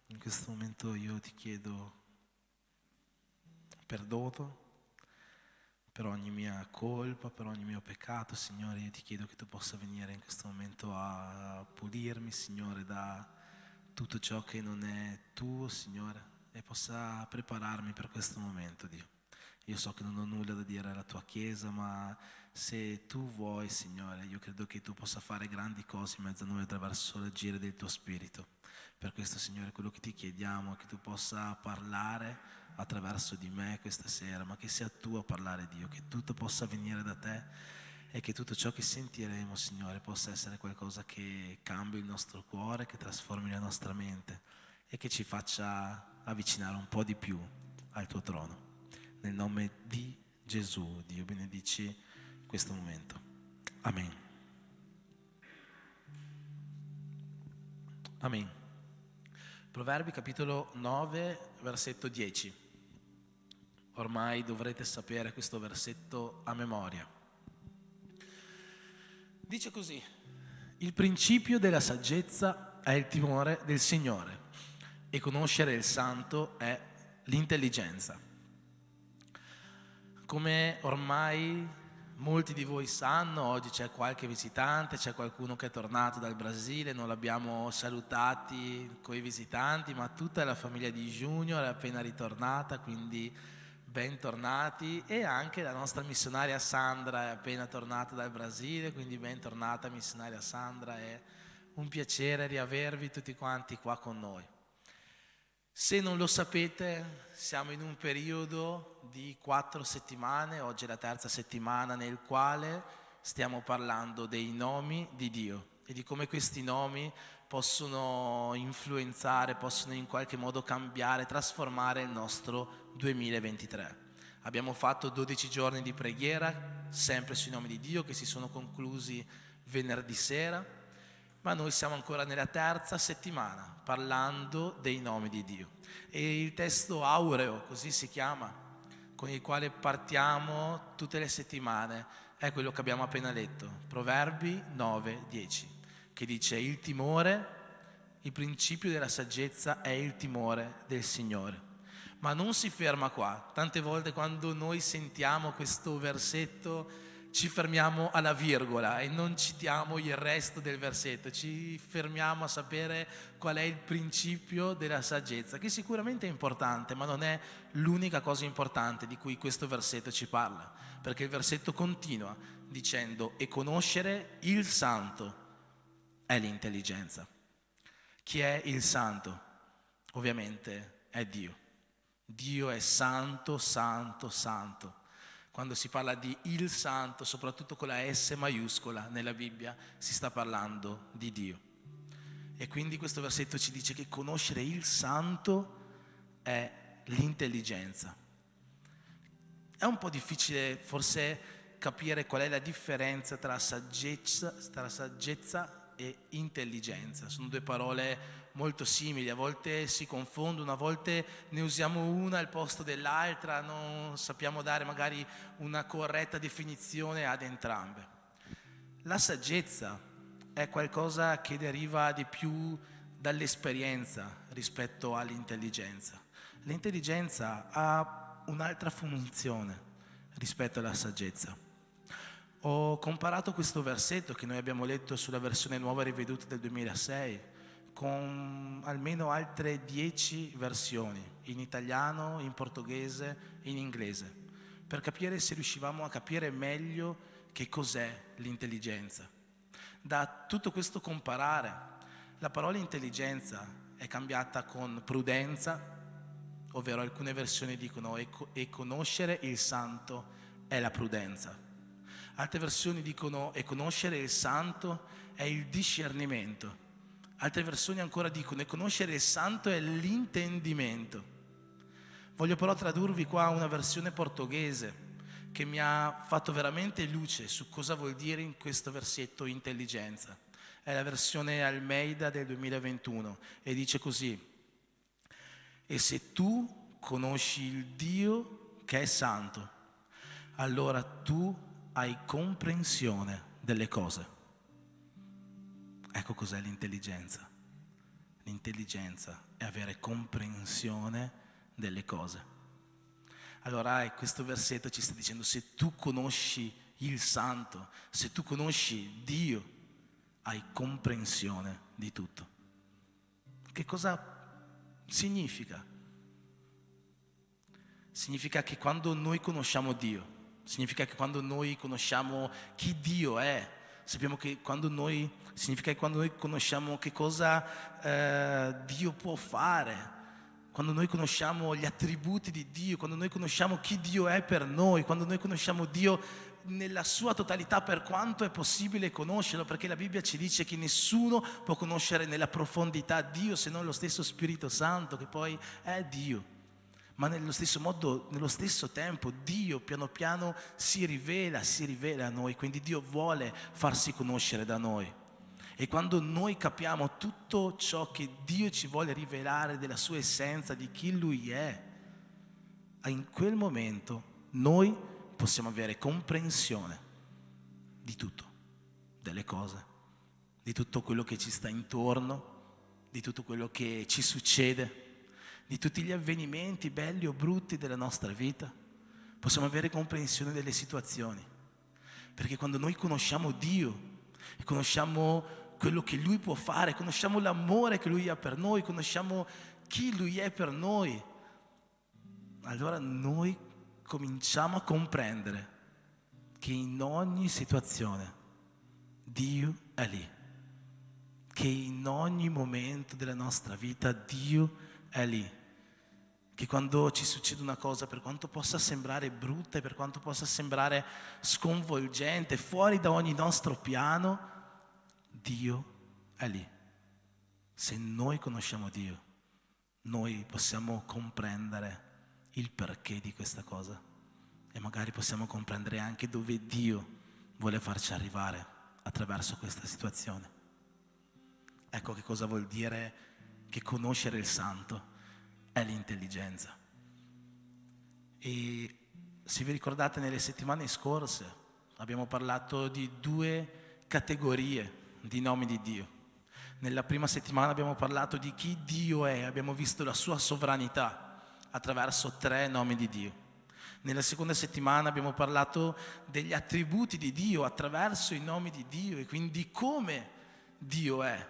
in questo momento io ti chiedo perdono per ogni mia colpa, per ogni mio peccato, Signore. Io ti chiedo che tu possa venire in questo momento a pulirmi, Signore, da tutto ciò che non è tuo, Signore, e possa prepararmi per questo momento, Dio. Io so che non ho nulla da dire alla tua Chiesa, ma se tu vuoi, Signore, io credo che tu possa fare grandi cose in mezzo a noi attraverso l'agire del tuo Spirito. Per questo, Signore, quello che ti chiediamo è che tu possa parlare attraverso di me questa sera, ma che sia tu a parlare, Dio, che tutto possa venire da te e che tutto ciò che sentiremo, Signore, possa essere qualcosa che cambi il nostro cuore, che trasformi la nostra mente e che ci faccia avvicinare un po' di più al tuo trono. Nel nome di Gesù, Dio benedici questo momento. Amen. Amen. Proverbi capitolo 9, versetto 10. Ormai dovrete sapere questo versetto a memoria. Dice così: il principio della saggezza è il timore del Signore e conoscere il Santo è l'intelligenza. Come ormai molti di voi sanno, oggi c'è qualche visitante, c'è qualcuno che è tornato dal Brasile, non l'abbiamo salutati coi visitanti, ma tutta la famiglia di Junior è appena ritornata, quindi bentornati, e anche la nostra missionaria Sandra è appena tornata dal Brasile, quindi bentornata missionaria Sandra, è un piacere riavervi tutti quanti qua con noi. Se non lo sapete, siamo in un periodo di 4 settimane, oggi è la terza settimana, nel quale stiamo parlando dei nomi di Dio e di come questi nomi possono influenzare, possono in qualche modo cambiare, trasformare il nostro 2023. Abbiamo fatto 12 giorni di preghiera, sempre sui nomi di Dio, che si sono conclusi venerdì sera. Ma noi siamo ancora nella terza settimana parlando dei nomi di Dio. E il testo aureo, così si chiama, con il quale partiamo tutte le settimane, è quello che abbiamo appena letto, Proverbi 9:10, che dice: il principio della saggezza è il timore del Signore. Ma non si ferma qua. Tante volte quando noi sentiamo questo versetto ci fermiamo alla virgola e non citiamo il resto del versetto, ci fermiamo a sapere qual è il principio della saggezza, che sicuramente è importante, ma non è l'unica cosa importante di cui questo versetto ci parla, perché il versetto continua dicendo: e conoscere il Santo è l'intelligenza. Chi è il santo? Ovviamente è Dio. Dio è santo, santo, santo. Quando si parla di il santo, soprattutto con la S maiuscola nella Bibbia, si sta parlando di Dio. E quindi questo versetto ci dice che conoscere il santo è l'intelligenza. È un po' difficile forse capire qual è la differenza tra saggezza e intelligenza. Sono due parole molto simili, a volte si confondono, a volte ne usiamo una al posto dell'altra, non sappiamo dare magari una corretta definizione ad entrambe. La saggezza è qualcosa che deriva di più dall'esperienza rispetto all'intelligenza. L'intelligenza ha un'altra funzione rispetto alla saggezza. Ho comparato questo versetto che noi abbiamo letto sulla versione nuova riveduta del 2006 con almeno altre 10 versioni, in italiano, in portoghese e in inglese, per capire se riuscivamo a capire meglio che cos'è l'intelligenza. Da tutto questo comparare, la parola intelligenza è cambiata con prudenza, ovvero alcune versioni dicono e conoscere il santo è la prudenza. Altre versioni dicono e conoscere il santo è il discernimento. Altre versioni ancora dicono e conoscere il santo è l'intendimento. Voglio però tradurvi qua una versione portoghese che mi ha fatto veramente luce su cosa vuol dire in questo versetto intelligenza. È la versione Almeida del 2021 e dice così: e se tu conosci il Dio che è santo, allora tu hai comprensione delle cose. Ecco cos'è l'intelligenza. L'intelligenza è avere comprensione delle cose. Allora questo versetto ci sta dicendo: se tu conosci il santo, se tu conosci Dio, hai comprensione di tutto. Che cosa significa? Significa che quando noi conosciamo Dio, significa che quando noi conosciamo chi Dio è, sappiamo che significa che quando noi conosciamo che cosa Dio può fare, quando noi conosciamo gli attributi di Dio, quando noi conosciamo chi Dio è per noi, quando noi conosciamo Dio nella sua totalità per quanto è possibile conoscerlo, perché la Bibbia ci dice che nessuno può conoscere nella profondità Dio se non lo stesso Spirito Santo, che poi è Dio. Ma nello stesso modo, nello stesso tempo, Dio piano piano si rivela a noi, quindi Dio vuole farsi conoscere da noi. E quando noi capiamo tutto ciò che Dio ci vuole rivelare della sua essenza, di chi Lui è, in quel momento noi possiamo avere comprensione di tutto, delle cose, di tutto quello che ci sta intorno, di tutto quello che ci succede, di tutti gli avvenimenti belli o brutti della nostra vita. Possiamo avere comprensione delle situazioni, perché quando noi conosciamo Dio e conosciamo quello che Lui può fare, conosciamo l'amore che Lui ha per noi, conosciamo chi Lui è per noi, allora noi cominciamo a comprendere che in ogni situazione Dio è lì, che in ogni momento della nostra vita Dio è lì, che quando ci succede una cosa, per quanto possa sembrare brutta e per quanto possa sembrare sconvolgente, fuori da ogni nostro piano, Dio è lì. Se noi conosciamo Dio, noi possiamo comprendere il perché di questa cosa e magari possiamo comprendere anche dove Dio vuole farci arrivare attraverso questa situazione. Ecco che cosa vuol dire che conoscere il santo è l'intelligenza. E se vi ricordate, nelle settimane scorse abbiamo parlato di 2 categorie di nomi di Dio. Nella prima settimana abbiamo parlato di chi Dio è, abbiamo visto la sua sovranità attraverso 3 nomi di Dio. Nella seconda settimana abbiamo parlato degli attributi di Dio attraverso i nomi di Dio e quindi come Dio è.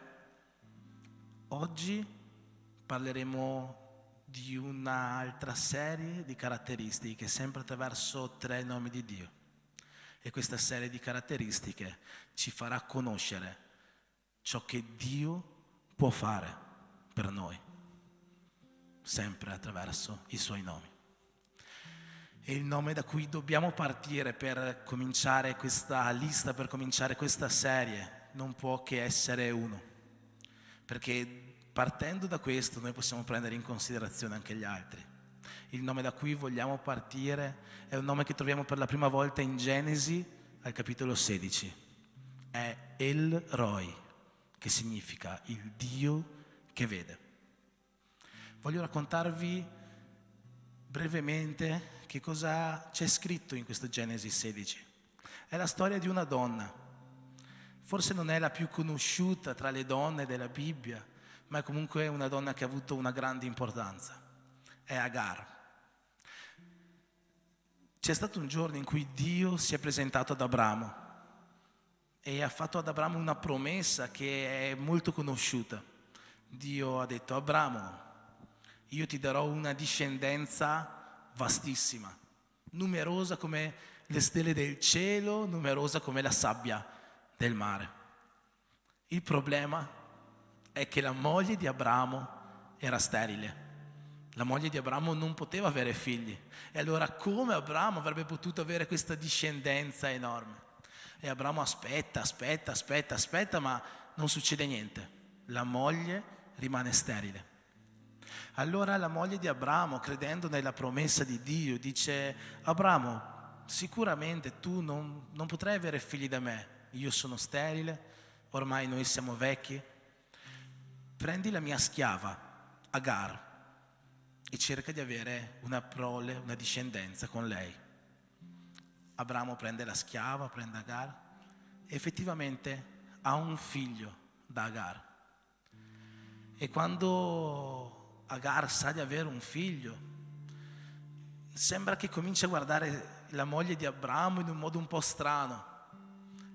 Oggi parleremo di un'altra serie di caratteristiche, sempre attraverso 3 nomi di Dio. E questa serie di caratteristiche ci farà conoscere ciò che Dio può fare per noi, sempre attraverso i suoi nomi. E il nome da cui dobbiamo partire per cominciare questa lista, per cominciare questa serie, non può che essere uno, perché partendo da questo noi possiamo prendere in considerazione anche gli altri. Il nome da cui vogliamo partire è un nome che troviamo per la prima volta in Genesi al capitolo 16. È El Roi, che significa il Dio che vede. Voglio raccontarvi brevemente che cosa c'è scritto in questo Genesi 16. È la storia di una donna. Forse non è la più conosciuta tra le donne della Bibbia, ma è comunque una donna che ha avuto una grande importanza. È Agar. C'è stato un giorno in cui Dio si è presentato ad Abramo e ha fatto ad Abramo una promessa che è molto conosciuta. Dio ha detto: Abramo, io ti darò una discendenza vastissima, numerosa come le stelle del cielo, numerosa come la sabbia del mare. Il problema è che la moglie di Abramo era sterile. La moglie di Abramo non poteva avere figli. E allora come Abramo avrebbe potuto avere questa discendenza enorme? E Abramo aspetta, ma non succede niente. La moglie rimane sterile. Allora la moglie di Abramo, credendo nella promessa di Dio, dice: Abramo, sicuramente tu non potrai avere figli da me. Io sono sterile, ormai noi siamo vecchi. Prendi la mia schiava, Agar, e cerca di avere una prole, una discendenza con lei. Abramo prende la schiava, prende Agar, e effettivamente ha un figlio da Agar. E quando Agar sa di avere un figlio, sembra che cominci a guardare la moglie di Abramo in un modo un po' strano.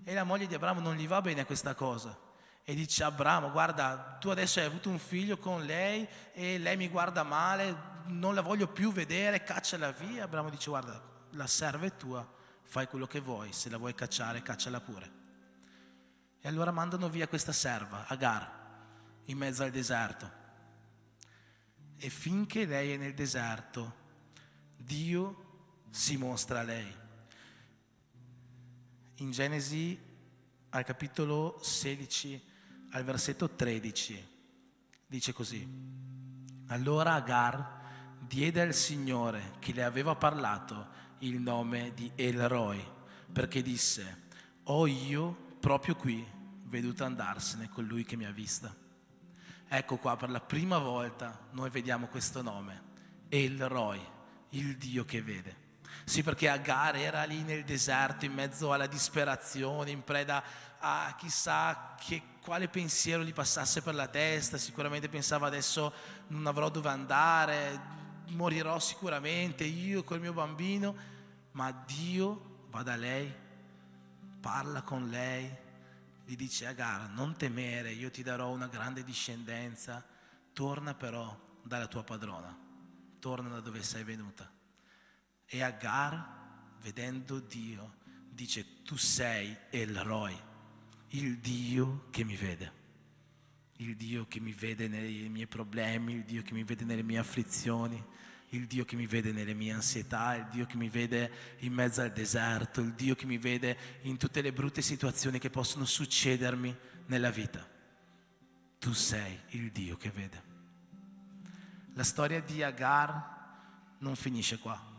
E la moglie di Abramo non gli va bene questa cosa. E dice: Abramo, guarda, tu adesso hai avuto un figlio con lei e lei mi guarda male, non la voglio più vedere, cacciala via. Abramo dice: guarda, la serva è tua, fai quello che vuoi, se la vuoi cacciare, cacciala pure. E allora mandano via questa serva, Agar, in mezzo al deserto. E finché lei è nel deserto, Dio si mostra a lei. In Genesi, al capitolo 16, al versetto 13, dice così: allora Agar diede al Signore che le aveva parlato il nome di El Roi, perché disse: ho io proprio qui veduto andarsene colui che mi ha vista. Ecco qua, per la prima volta noi vediamo questo nome, El Roi, il Dio che vede. Sì, perché Agar era lì nel deserto, in mezzo alla disperazione, in preda a chissà quale pensiero gli passasse per la testa. Sicuramente pensava: adesso non avrò dove andare, morirò sicuramente, io col mio bambino. Ma Dio va da lei, parla con lei, gli dice: Agar, non temere, io ti darò una grande discendenza, torna però dalla tua padrona, torna da dove sei venuta. E Agar, vedendo Dio, dice: tu sei El Roi, il Dio che mi vede, il Dio che mi vede nei miei problemi, il Dio che mi vede nelle mie afflizioni, il Dio che mi vede nelle mie ansietà, il Dio che mi vede in mezzo al deserto, il Dio che mi vede in tutte le brutte situazioni che possono succedermi nella vita. Tu sei il Dio che vede. La storia di Agar non finisce qua,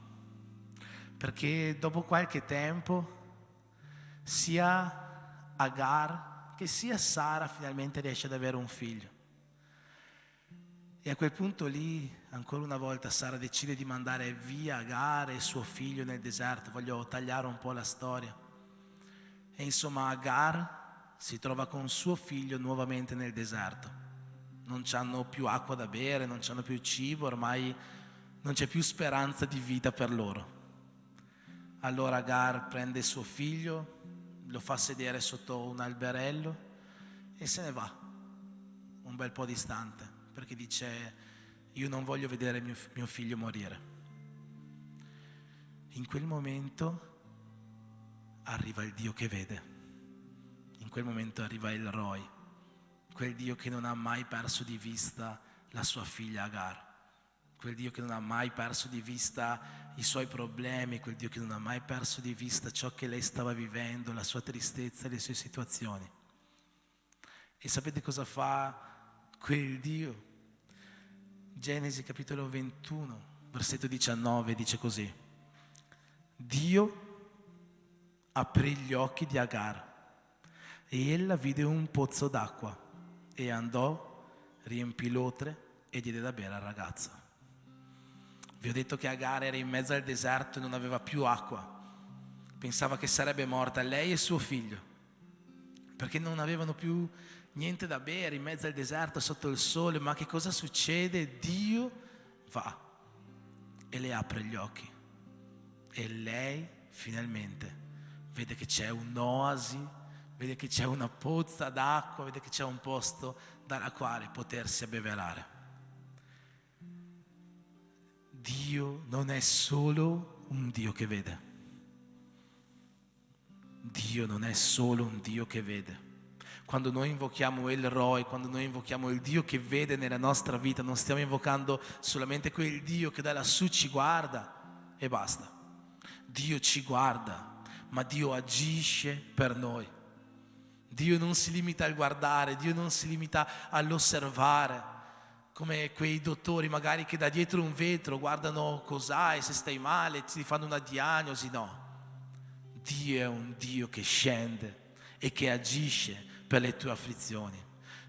perché dopo qualche tempo sia Agar che sia Sara finalmente riesce ad avere un figlio. E a quel punto lì, ancora una volta, Sara decide di mandare via Agar e suo figlio nel deserto. Voglio tagliare un po' la storia. E insomma Agar si trova con suo figlio nuovamente nel deserto. Non c'hanno più acqua da bere, non c'hanno più cibo, ormai non c'è più speranza di vita per loro. Allora Agar prende suo figlio, lo fa sedere sotto un alberello e se ne va un bel po' distante, perché dice: io non voglio vedere mio figlio morire. In quel momento arriva il Dio che vede, in quel momento arriva il Roi, quel Dio che non ha mai perso di vista la sua figlia Agar, quel Dio che non ha mai perso di vista i suoi problemi, quel Dio che non ha mai perso di vista ciò che lei stava vivendo, la sua tristezza e le sue situazioni. E sapete cosa fa quel Dio? Genesi capitolo 21, versetto 19 dice così: Dio aprì gli occhi di Agar e ella vide un pozzo d'acqua e andò, riempì l'otre e diede da bere al ragazzo. Vi ho detto che Agar era in mezzo al deserto e non aveva più acqua. Pensava che sarebbe morta lei e suo figlio, perché non avevano più niente da bere in mezzo al deserto sotto il sole. Ma che cosa succede? Dio va e le apre gli occhi e lei finalmente vede che c'è un'oasi, vede che c'è una pozza d'acqua, vede che c'è un posto dalla quale potersi abbeverare. Dio non è solo un Dio che vede. Dio non è solo un Dio che vede. Quando noi invochiamo El Roi, quando noi invochiamo il Dio che vede nella nostra vita, non stiamo invocando solamente quel Dio che da lassù ci guarda e basta. Dio ci guarda, ma Dio agisce per noi. Dio non si limita al guardare, Dio non si limita all'osservare, come quei dottori magari che da dietro un vetro guardano cos'hai, se stai male, ti fanno una diagnosi. No, Dio è un Dio che scende e che agisce per le tue afflizioni.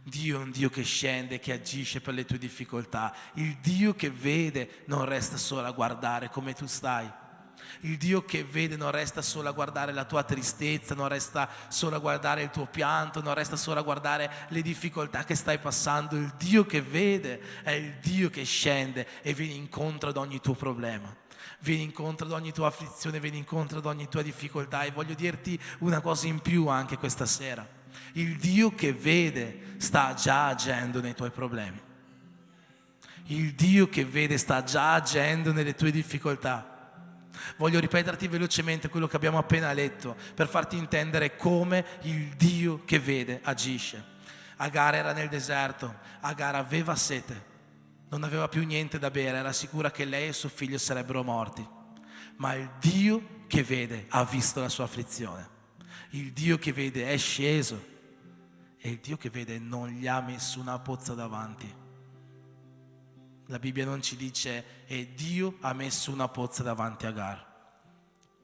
Dio è un Dio che scende e che agisce per le tue difficoltà. Il Dio che vede non resta solo a guardare come tu stai. Il Dio che vede non resta solo a guardare la tua tristezza, non resta solo a guardare il tuo pianto, non resta solo a guardare le difficoltà che stai passando. Il Dio che vede è il Dio che scende e viene incontro ad ogni tuo problema, viene incontro ad ogni tua afflizione, viene incontro ad ogni tua difficoltà. E voglio dirti una cosa in più anche questa sera: il Dio che vede sta già agendo nei tuoi problemi. Il Dio che vede sta già agendo nelle tue difficoltà. Voglio ripeterti velocemente quello che abbiamo appena letto per farti intendere come il Dio che vede agisce. Agar era nel deserto, Agar aveva sete, non aveva più niente da bere, era sicura che lei e suo figlio sarebbero morti. Ma il Dio che vede ha visto la sua afflizione. Il Dio che vede è sceso e il Dio che vede non gli ha messo una pozza davanti. La Bibbia non ci dice e Dio ha messo una pozza davanti a Agar.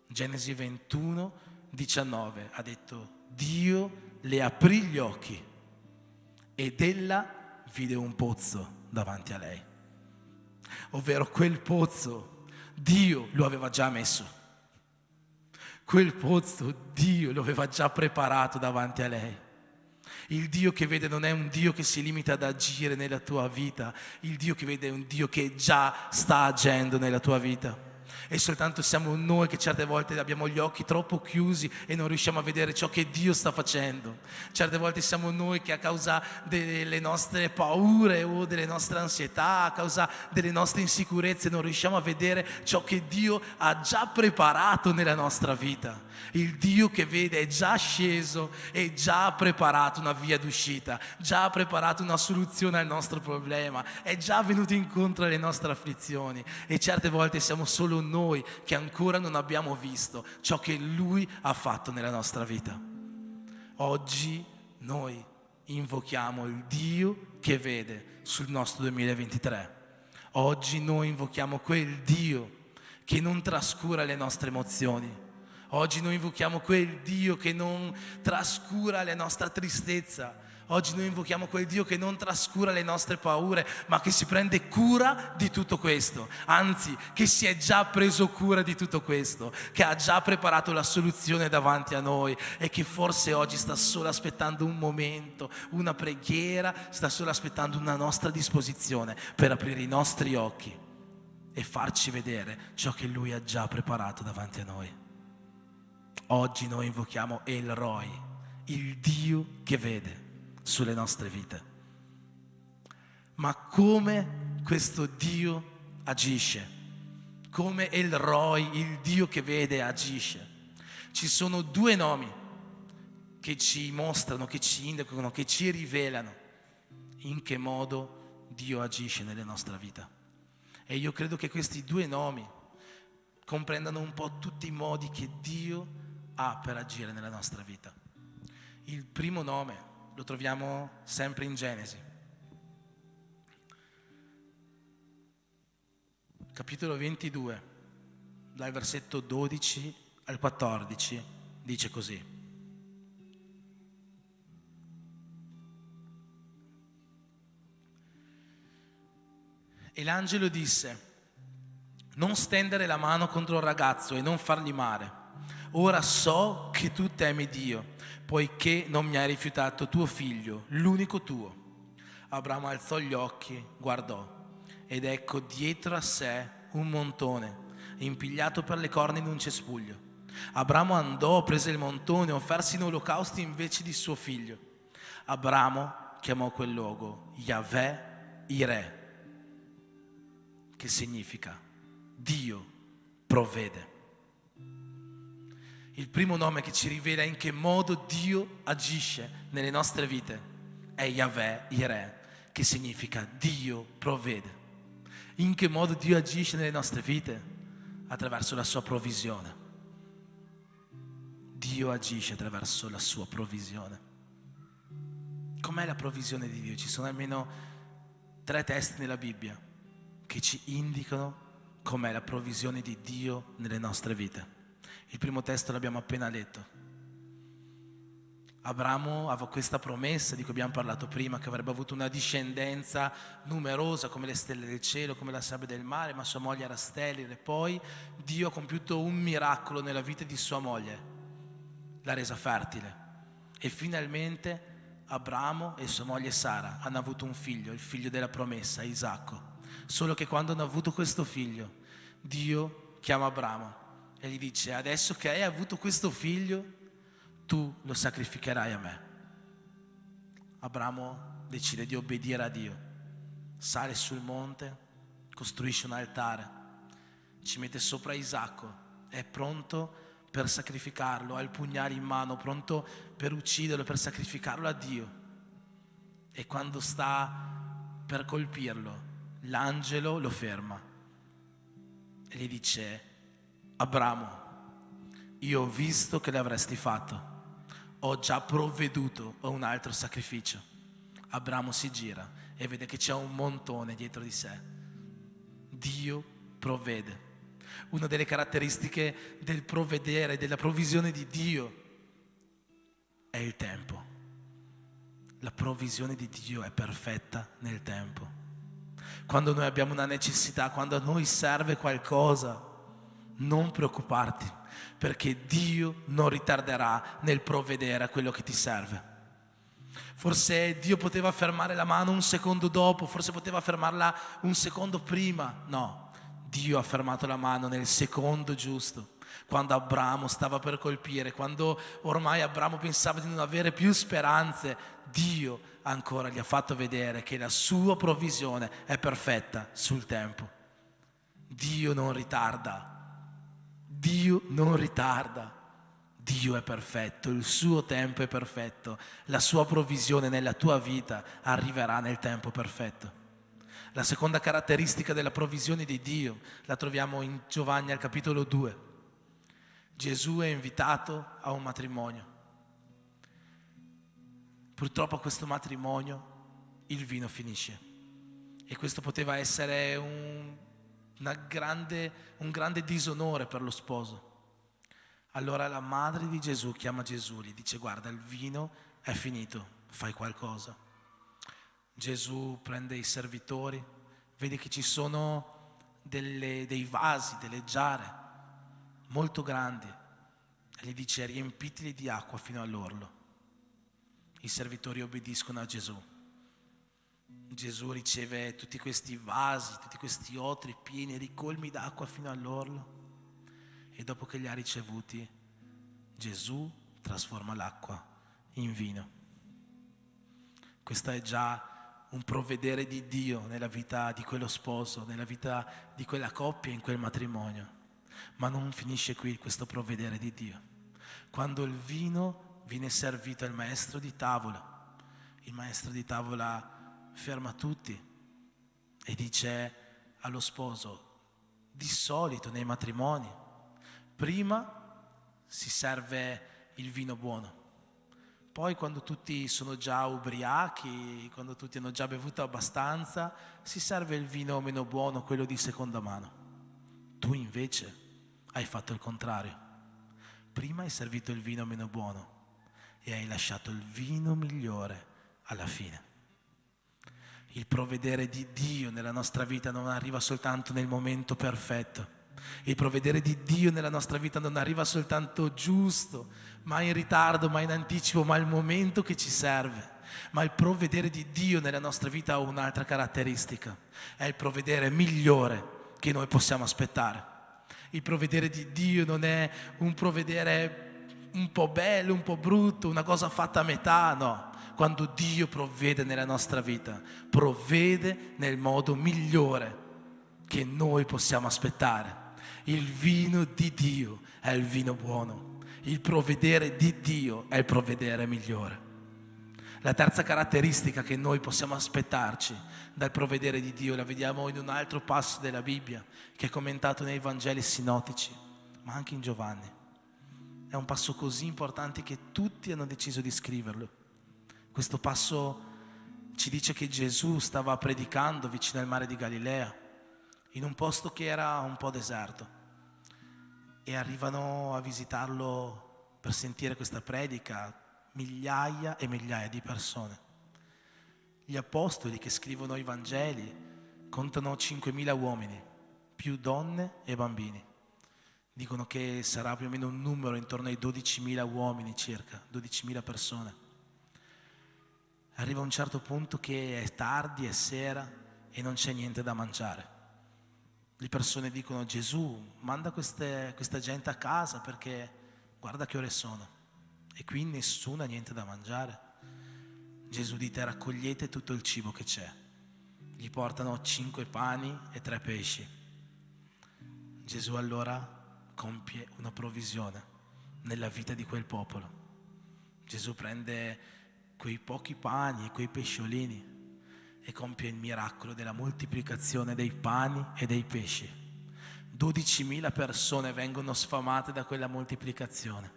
Genesi 21, 19 ha detto Dio le aprì gli occhi ed ella vide un pozzo davanti a lei. Ovvero quel pozzo Dio lo aveva già messo. Quel pozzo Dio lo aveva già preparato davanti a lei. Il Dio che vede non è un Dio che si limita ad agire nella tua vita. Il Dio che vede è un Dio che già sta agendo nella tua vita. E soltanto siamo noi che certe volte abbiamo gli occhi troppo chiusi e non riusciamo a vedere ciò che Dio sta facendo. Certe volte siamo noi che a causa delle nostre paure o delle nostre ansietà, a causa delle nostre insicurezze non riusciamo a vedere ciò che Dio ha già preparato nella nostra vita. Il Dio che vede è già sceso e già ha preparato una via d'uscita, già ha preparato una soluzione al nostro problema, è già venuto incontro alle nostre afflizioni. E certe volte siamo solo noi che ancora non abbiamo visto ciò che Lui ha fatto nella nostra vita. Oggi noi invochiamo il Dio che vede sul nostro 2023. Oggi noi invochiamo quel Dio che non trascura le nostre emozioni. Oggi noi invochiamo quel Dio che non trascura la nostra tristezza. Oggi noi invochiamo quel Dio che non trascura le nostre paure, ma che si prende cura di tutto questo. Anzi, che si è già preso cura di tutto questo, che ha già preparato la soluzione davanti a noi e che forse oggi sta solo aspettando un momento, una preghiera, sta solo aspettando una nostra disposizione per aprire i nostri occhi e farci vedere ciò che Lui ha già preparato davanti a noi. Oggi noi invochiamo El Roi, il Dio che vede sulle nostre vite. Ma come questo Dio agisce? Come El Roi, il Dio che vede, agisce? Ci sono due nomi che ci mostrano, che ci indicano, che ci rivelano in che modo Dio agisce nella nostra vita. E io credo che questi due nomi comprendano un po' tutti i modi che Dio ha per agire nella nostra vita. Il primo nome lo troviamo sempre in Genesi. Capitolo 22, dal versetto 12 al 14, dice così. E l'angelo disse: non stendere la mano contro il ragazzo e non fargli male. Ora so che tu temi Dio, poiché non mi hai rifiutato tuo figlio, l'unico tuo. Abramo alzò gli occhi, guardò, ed ecco dietro a sé un montone, impigliato per le corna in un cespuglio. Abramo andò, prese il montone, offerse in olocausto invece di suo figlio. Abramo chiamò quel luogo Yahweh Ireh, che significa Dio provvede. Il primo nome che ci rivela in che modo Dio agisce nelle nostre vite è Yahweh Ireh, che significa Dio provvede. In che modo Dio agisce nelle nostre vite? Attraverso la sua provvisione. Dio agisce attraverso la sua provvisione. Com'è la provvisione di Dio? Ci sono almeno 3 testi nella Bibbia che ci indicano com'è la provvisione di Dio nelle nostre vite. Il primo testo l'abbiamo appena letto. Abramo aveva questa promessa di cui abbiamo parlato prima, che avrebbe avuto una discendenza numerosa come le stelle del cielo, come la sabbia del mare, ma sua moglie era sterile. Poi Dio ha compiuto un miracolo nella vita di sua moglie, l'ha resa fertile. E finalmente Abramo e sua moglie Sara hanno avuto un figlio, il figlio della promessa, Isacco. Solo che quando hanno avuto questo figlio, Dio chiama Abramo e gli dice: adesso che hai avuto questo figlio, tu lo sacrificherai a me. Abramo decide di obbedire a Dio, sale sul monte, costruisce un altare, ci mette sopra Isacco, è pronto per sacrificarlo, ha il pugnale in mano, pronto per ucciderlo, per sacrificarlo a Dio. E quando sta per colpirlo, l'angelo lo ferma e gli dice: Abramo, io ho visto che l'avresti fatto, ho già provveduto a un altro sacrificio. Abramo si gira e vede che c'è un montone dietro di sé. Dio provvede. Una delle caratteristiche del provvedere, della provvisione di Dio, è il tempo. La provvisione di Dio è perfetta nel tempo. Quando noi abbiamo una necessità, quando a noi serve qualcosa, non preoccuparti, perché Dio non ritarderà nel provvedere a quello che ti serve. Forse Dio poteva fermare la mano un secondo dopo, forse poteva fermarla un secondo prima. No, Dio ha fermato la mano nel secondo giusto, quando Abramo stava per colpire, quando ormai Abramo pensava di non avere più speranze. Dio ancora gli ha fatto vedere che la sua provvisione è perfetta sul tempo. Dio non ritarda. Dio non ritarda. Dio è perfetto, il suo tempo è perfetto, la sua provvisione nella tua vita arriverà nel tempo perfetto. La seconda caratteristica della provvisione di Dio la troviamo in Giovanni al capitolo 2. Gesù è invitato a un matrimonio. Purtroppo a questo matrimonio il vino finisce e questo poteva essere un grande disonore per lo sposo. Allora la madre di Gesù chiama Gesù, gli dice: guarda, il vino è finito, fai qualcosa. Gesù prende i servitori, vede che ci sono dei vasi, delle giare molto grandi e gli dice: riempiteli di acqua fino all'orlo. I servitori obbediscono a Gesù. Gesù riceve tutti questi vasi, tutti questi otri pieni, ricolmi d'acqua fino all'orlo. E dopo che li ha ricevuti, Gesù trasforma l'acqua in vino. Questo è già un provvedere di Dio nella vita di quello sposo, nella vita di quella coppia, in quel matrimonio. Ma non finisce qui questo provvedere di Dio. Quando il vino viene servito al maestro di tavola, il maestro di tavola ferma tutti e dice allo sposo, di solito nei matrimoni, prima si serve il vino buono, poi quando tutti sono già ubriachi, quando tutti hanno già bevuto abbastanza, si serve il vino meno buono, quello di seconda mano. Tu invece hai fatto il contrario. Prima hai servito il vino meno buono e hai lasciato il vino migliore alla fine. Il provvedere di Dio nella nostra vita non arriva soltanto nel momento perfetto. Il provvedere di Dio nella nostra vita non arriva soltanto giusto, ma in ritardo, ma in anticipo, ma al momento che ci serve. Ma il provvedere di Dio nella nostra vita ha un'altra caratteristica. È il provvedere migliore che noi possiamo aspettare. Il provvedere di Dio non è un provvedere un po' bello, un po' brutto, una cosa fatta a metà, no. Quando Dio provvede nella nostra vita, provvede nel modo migliore che noi possiamo aspettare. Il vino di Dio è il vino buono. Il provvedere di Dio è il provvedere migliore. La terza caratteristica che noi possiamo aspettarci dal provvedere di Dio la vediamo in un altro passo della Bibbia che è commentato nei Vangeli sinottici, ma anche in Giovanni. È un passo così importante che tutti hanno deciso di scriverlo. Questo passo ci dice che Gesù stava predicando vicino al mare di Galilea, in un posto che era un po' deserto, e arrivano a visitarlo per sentire questa predica migliaia e migliaia di persone. Gli apostoli che scrivono i Vangeli contano 5.000 uomini, più donne e bambini. Dicono che sarà più o meno un numero intorno ai 12.000 uomini circa, 12.000 persone. Arriva un certo punto che è tardi, è sera e non c'è niente da mangiare. Le persone dicono: Gesù, manda questa gente a casa perché guarda che ore sono. E qui nessuno ha niente da mangiare. Gesù dite: raccogliete tutto il cibo che c'è. Gli portano 5 pani e 3 pesci. Gesù allora compie una provvisione nella vita di quel popolo. Gesù prende quei pochi pani e quei pesciolini e compie il miracolo della moltiplicazione dei pani e dei pesci. 12.000 persone vengono sfamate da quella moltiplicazione,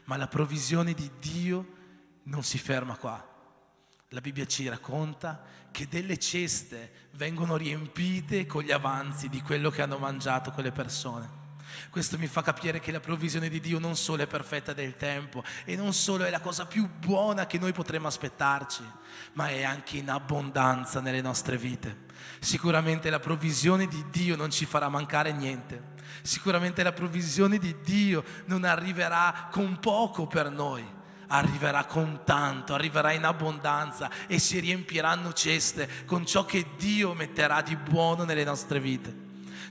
ma la provvisione di Dio non si ferma qua. La Bibbia ci racconta che delle ceste vengono riempite con gli avanzi di quello che hanno mangiato quelle persone. Questo mi fa capire che la provvisione di Dio non solo è perfetta del tempo e non solo è la cosa più buona che noi potremmo aspettarci, ma è anche in abbondanza nelle nostre vite. Sicuramente la provvisione di Dio non ci farà mancare niente. Sicuramente la provvisione di Dio non arriverà con poco per noi, arriverà con tanto, arriverà in abbondanza e si riempiranno ceste con ciò che Dio metterà di buono nelle nostre vite.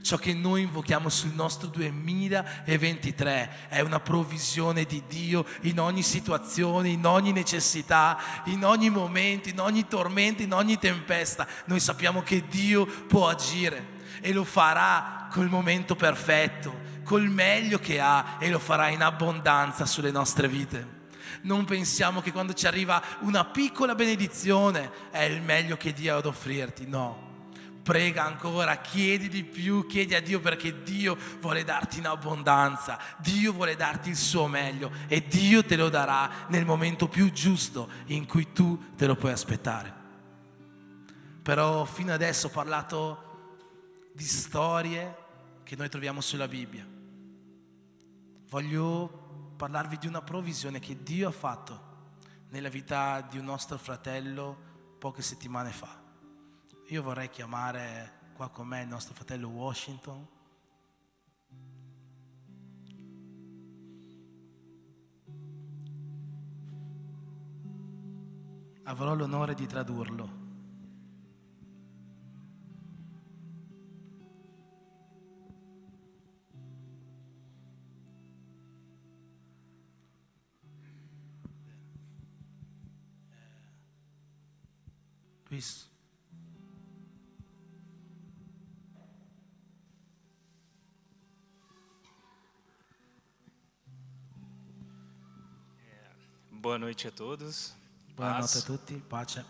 Ciò che noi invochiamo sul nostro 2023 è una provvisione di Dio in ogni situazione, in ogni necessità, in ogni momento, in ogni tormento, in ogni tempesta. Noi sappiamo che Dio può agire e lo farà col momento perfetto, col meglio che ha, e lo farà in abbondanza sulle nostre vite. Non pensiamo che quando ci arriva una piccola benedizione è il meglio che Dio ha ad offrirti, no. Prega ancora, chiedi di più, chiedi a Dio, perché Dio vuole darti in abbondanza, Dio vuole darti il suo meglio e Dio te lo darà nel momento più giusto in cui tu te lo puoi aspettare. Però fino adesso ho parlato di storie che noi troviamo sulla Bibbia. Voglio parlarvi di una provvisione che Dio ha fatto nella vita di un nostro fratello poche settimane fa. Io vorrei chiamare qua con me il nostro fratello Washington. Avrò l'onore di tradurlo. Luis. Boa noite a todos. Buonanotte a Paz. tutti, pace.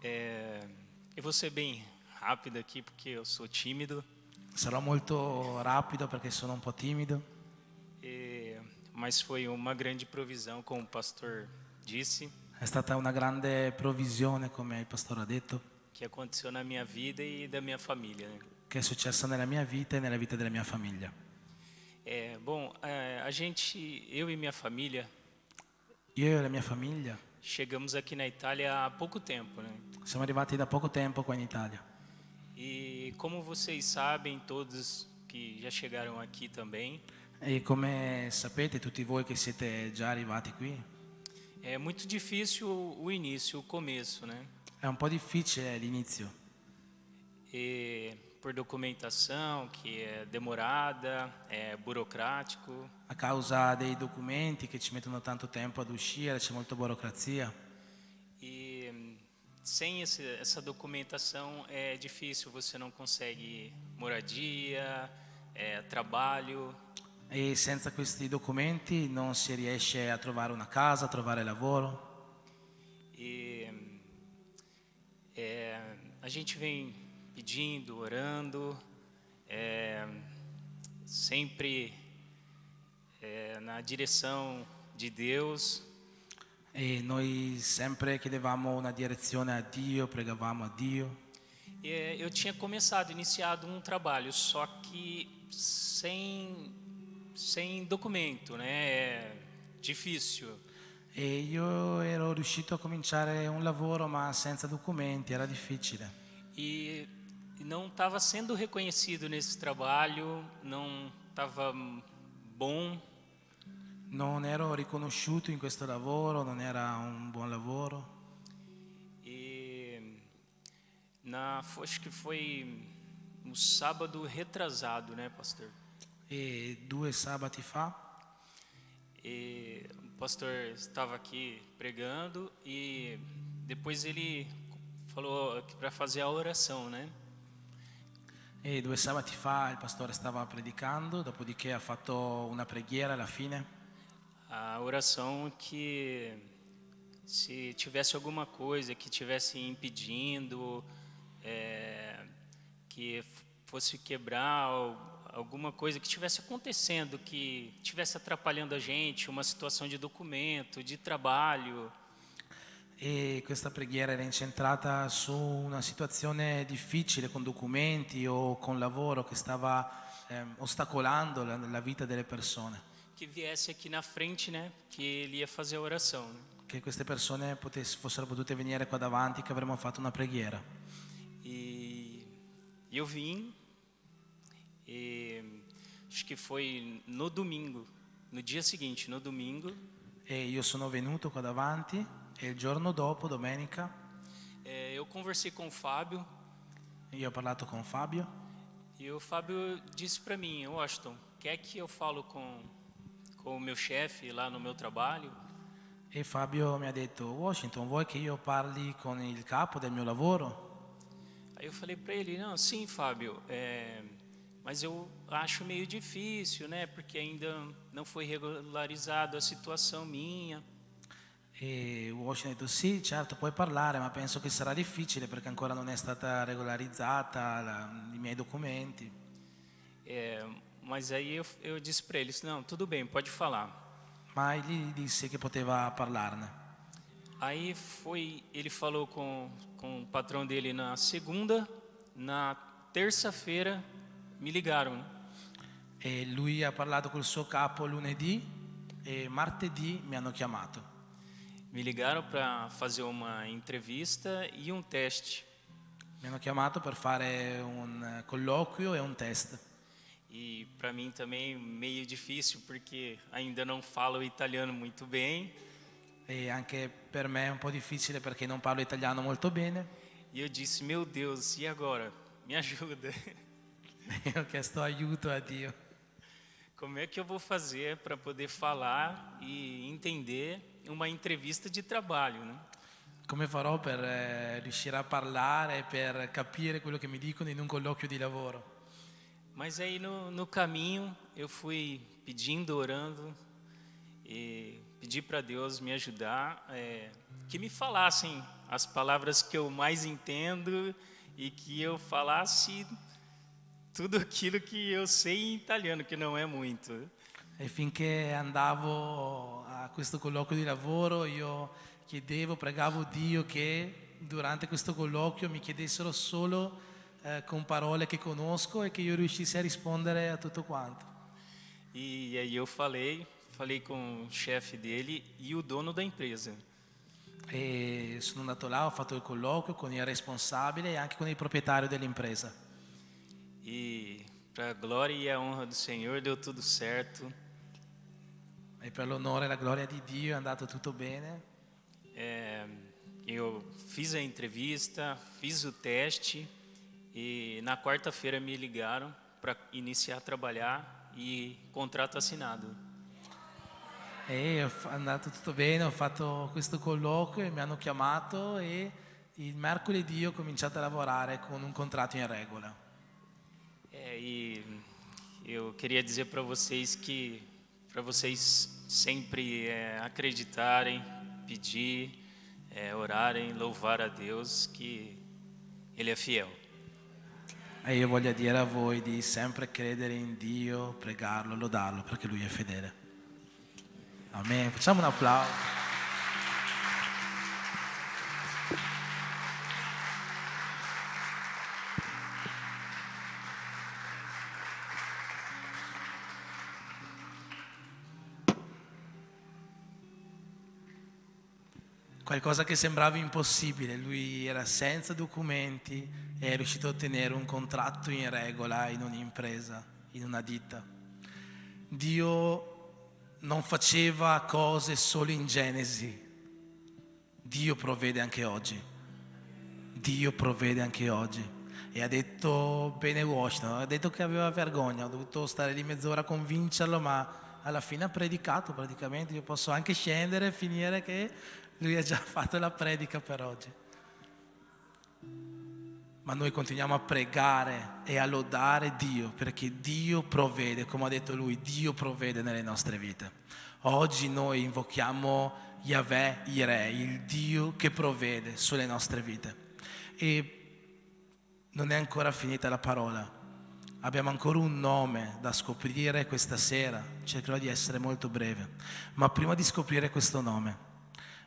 Eu vou ser bem rápido aqui porque eu sou tímido, Sarò molto rapido perché sono un po' timido, mas foi uma grande provisão, como o pastor disse, è stata una grande provvisione, come il pastore ha detto, que aconteceu na minha vida e da minha família, né? che è successa nella mia vita e nella vita della mia famiglia. Eu e minha família Io e la mia famiglia chegamos aqui na Itália há pouco tempo, né? siamo arrivati da poco tempo qua in Italia. E como vocês sabem, todos que já chegaram aqui também, E come sapete tutti voi che siete già arrivati qui, é muito difícil o início, o começo, né? è un po' difficile l'inizio, E por documentação que é demorada, é burocrático, a causa dei documenti che ci mettono tanto tempo ad uscire, c'è molta burocrazia. e sem essa documentação é difícil, você não consegue moradia, trabalho, E senza questi documenti non si riesce a trovare una casa, a trovare lavoro. e a gente vem pedindo, orando, sempre na direção de Deus. E noi sempre chiedevamo una direzione a Dio, pregavamo a Dio. Eu tinha iniciado um trabalho, só que sem documento, né? É difícil. E io ero riuscito a cominciare un lavoro ma senza documenti, era difficile. E não estava sendo reconhecido nesse trabalho, não estava bom. Non ero riconosciuto in questo lavoro, non era un buon lavoro. E acho que foi um sábado retrasado, né, pastor? E 2 sabati fa E o pastor estava aqui pregando e depois ele falou para fazer a oração, né? E 2 sabati fa il pastore stava predicando, dopodiché ha fatto una preghiera alla fine. A oração que se tivesse alguma coisa que tivesse impedindo, que fosse quebrar alguma coisa que tivesse acontecendo, que tivesse atrapalhando a gente, uma situação de documento, de trabalho. E questa preghiera era incentrata su una situazione difficile con documenti o con lavoro che stava ostacolando la vita delle persone. Que viesse aqui na frente, né? Que ele ia fazer a oração, né? Che queste persone fossero potute venire qua davanti, che avremmo fatto una preghiera. E eu vim, e acho que foi no domingo, no dia seguinte, no domingo, E io sono venuto qua davanti e il giorno dopo, domenica, eu conversei com o Fábio io ho parlato con Fabio e o Fábio disse para mim: Washington, quer que eu falo com o meu chefe lá no meu trabalho? e Fabio mi ha detto: Washington, vuoi che io parli con il capo del mio lavoro? Aí eu falei para ele: não, sim, Fábio, mas eu acho meio difícil, né? Porque ainda não foi regularizado a situação minha. E Washington ha detto: sì, certo, puoi parlare, ma penso che sarà difficile perché ancora non è stata regolarizzata i miei documenti. Mas aí eu disse para ele: não, tudo bem, pode falar. Ma gli disse che poteva parlarne. Aí ele falou com o patrão dele na segunda, na terça-feira me ligaram. E lui ha parlato col suo capo lunedì e martedì mi hanno chiamato. Me ligaram para fazer uma entrevista e um teste. Mi hanno chiamato per fare un colloquio e un test. E para mim também meio difícil porque ainda não falo italiano muito bem. E anche per me è un po' difficile perché non parlo italiano molto bene. E eu disse: meu Deus, e agora? Me ajuda. E ho chiesto aiuto a Dio. Como é que eu vou fazer para poder falar e entender uma entrevista de trabalho, né? Come farò per riuscire a parlare, per capire quello che mi dicono in un colloquio di lavoro? Mas aí no caminho eu fui pedindo, orando e pedi para Deus me ajudar. que me falassem as palavras que eu mais entendo e que eu falasse tudo aquilo que eu sei em italiano, que não é muito. E finché andavo a questo colloquio di lavoro io chiedevo, pregavo Dio che durante questo colloquio mi chiedessero solo con parole che conosco e che io riuscissi a rispondere a tutto quanto. E aí eu falei com o chefe dele e o dono da empresa. E sono andato là, ho fatto il colloquio con il responsabile e anche con il proprietario dell'impresa. E para a glória e a honra do Senhor deu tudo certo. E per l'onore e la gloria di Dio è andato tutto bene. Eu fiz a entrevista, fiz o teste e na quarta-feira me ligaram para iniciar a trabalhar e contrato assinado. E è andato tutto bene, ho fatto questo colloquio e mi hanno chiamato e il mercoledì ho cominciato a lavorare con un contratto in regola. E eu queria dizer para vocês que para vocês sempre acreditarem, pedir, orarem, louvar a Deus, que Ele é fiel. E io voglio dire a voi di sempre credere in Dio, pregarlo, lodarlo perché Lui è fedele. Amen. Facciamo un applauso. Qualcosa che sembrava impossibile, lui era senza documenti e è riuscito a ottenere un contratto in regola in un'impresa, in una ditta. Dio non faceva cose solo in Genesi, Dio provvede anche oggi. Dio provvede anche oggi. E ha detto bene Washington, ha detto che aveva vergogna, ho dovuto stare lì mezz'ora a convincerlo, ma alla fine ha predicato praticamente. Io posso anche scendere e finire che lui ha già fatto la predica per oggi. Ma noi continuiamo a pregare e a lodare Dio, perché Dio provvede, come ha detto lui, Dio provvede nelle nostre vite. Oggi noi invochiamo Yahweh, Yireh, il Dio che provvede sulle nostre vite. E non è ancora finita la parola. Abbiamo ancora un nome da scoprire questa sera. Cercherò di essere molto breve. Ma prima di scoprire questo nome,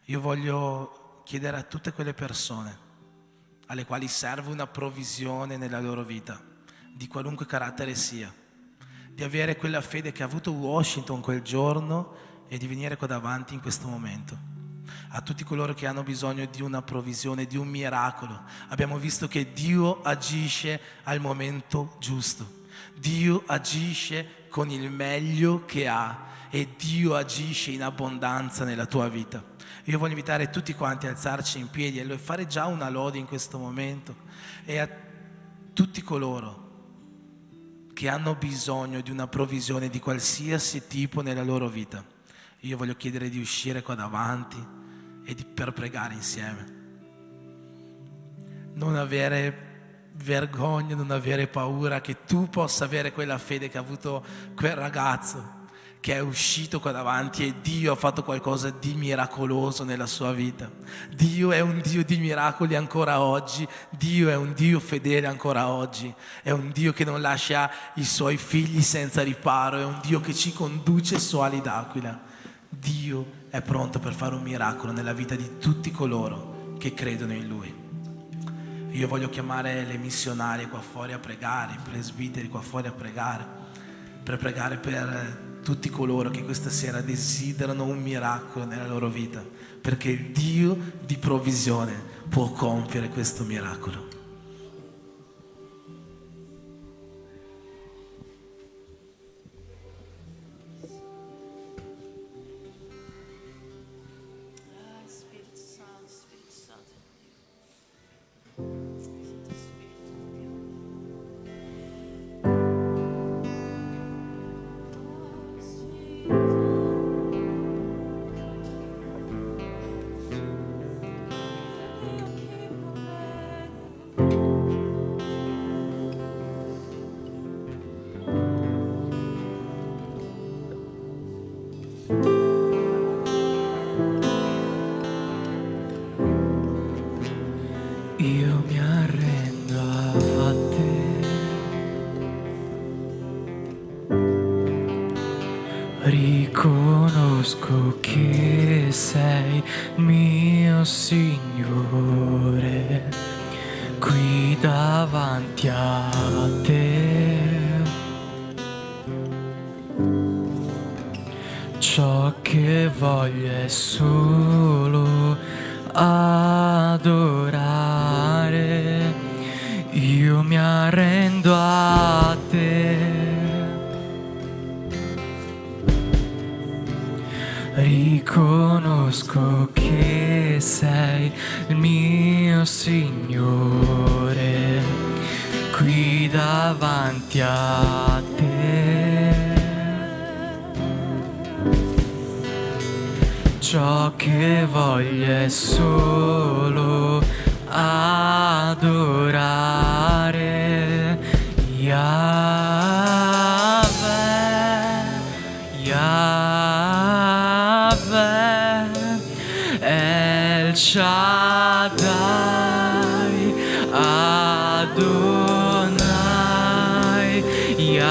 io voglio chiedere a tutte quelle persone alle quali serve una provvisione nella loro vita, di qualunque carattere sia, di avere quella fede che ha avuto Washington quel giorno e di venire qua davanti in questo momento. A tutti coloro che hanno bisogno di una provvisione, di un miracolo. Abbiamo visto che Dio agisce al momento giusto. Dio agisce con il meglio che ha e Dio agisce in abbondanza nella tua vita. Io voglio invitare tutti quanti a alzarci in piedi e fare già una lode in questo momento e a tutti coloro che hanno bisogno di una provvisione di qualsiasi tipo nella loro vita. Io voglio chiedere di uscire qua davanti e per pregare insieme. Non avere vergogna, non avere paura, che tu possa avere quella fede che ha avuto quel ragazzo che è uscito qua davanti e Dio ha fatto qualcosa di miracoloso nella sua vita. Dio è un Dio di miracoli ancora oggi, Dio è un Dio fedele ancora oggi, è un Dio che non lascia i suoi figli senza riparo, è un Dio che ci conduce su ali d'aquila. Dio è pronto per fare un miracolo nella vita di tutti coloro che credono in Lui. Io voglio chiamare le missionarie qua fuori a pregare, i presbiteri qua fuori a pregare, per tutti coloro che questa sera desiderano un miracolo nella loro vita, perché il Dio di provvisione può compiere questo miracolo. Spirito Santo, Spirito Santo. che sei mio Signore, qui davanti a te. Ciò che voglio è solo adorare, io mi arrendo a te. Riconosco che sei il mio Signore, qui davanti a te. Ciò che voglio è solo adorare Yahweh, Yahweh, El Shaddai, Adonai, Yahweh,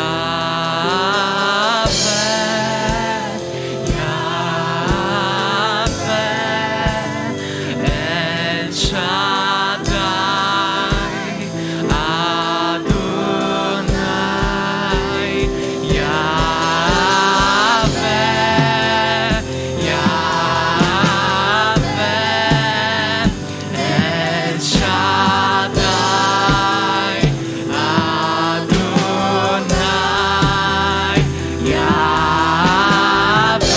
Yahweh, El Shaddai, Adonai, Yahweh, Yahweh, El Shaddai, Adonai, Yahweh,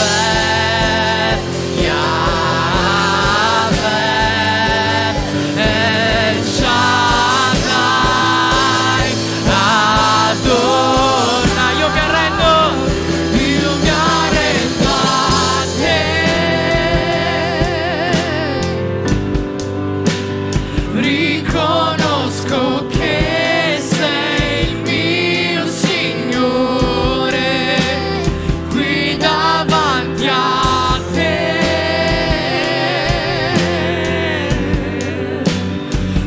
Yahweh, El Shaddai, Adonai. Io mi arrendo a te. Riconosco che sei il mio Signore, qui davanti a te.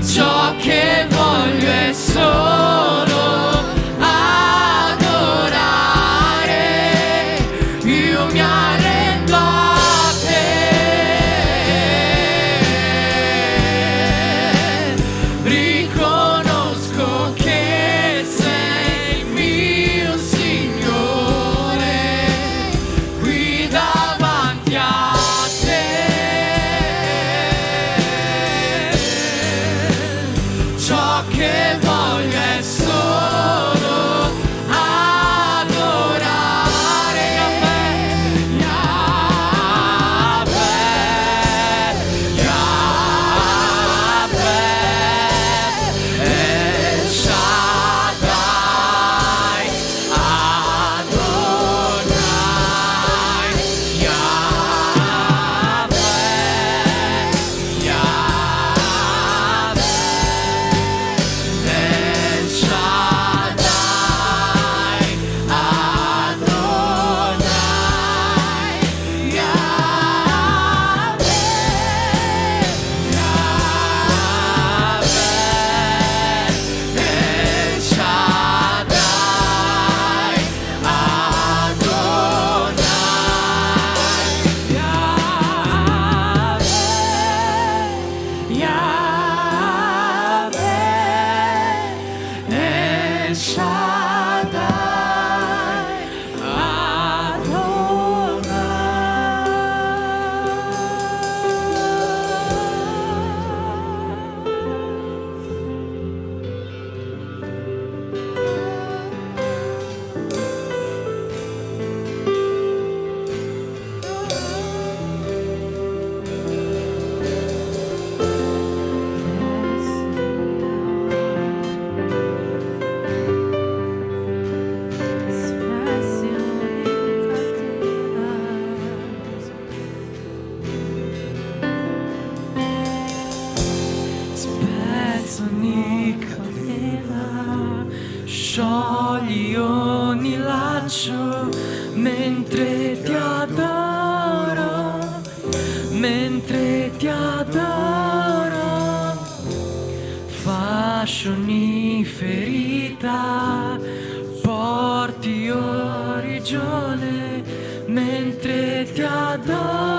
Ciò che voglio è solo adorare, io mi arrendo a te. Riconosco che sei il mio Signore, qui davanti a te. Ciò che voglio è solo adorare Yahweh, Yahweh, El Shaddai, Adonai, Yahweh, Yahweh, El Shaddai, Adonai, Yahweh, Yahweh, El Shaddai, Adonai, Yahweh, El Shaddai, spezzo ogni catena, sciogli ogni laccio, mentre ti adoro, mentre ti adoro. Fascio ogni ferita, porti origione, mentre ti adoro.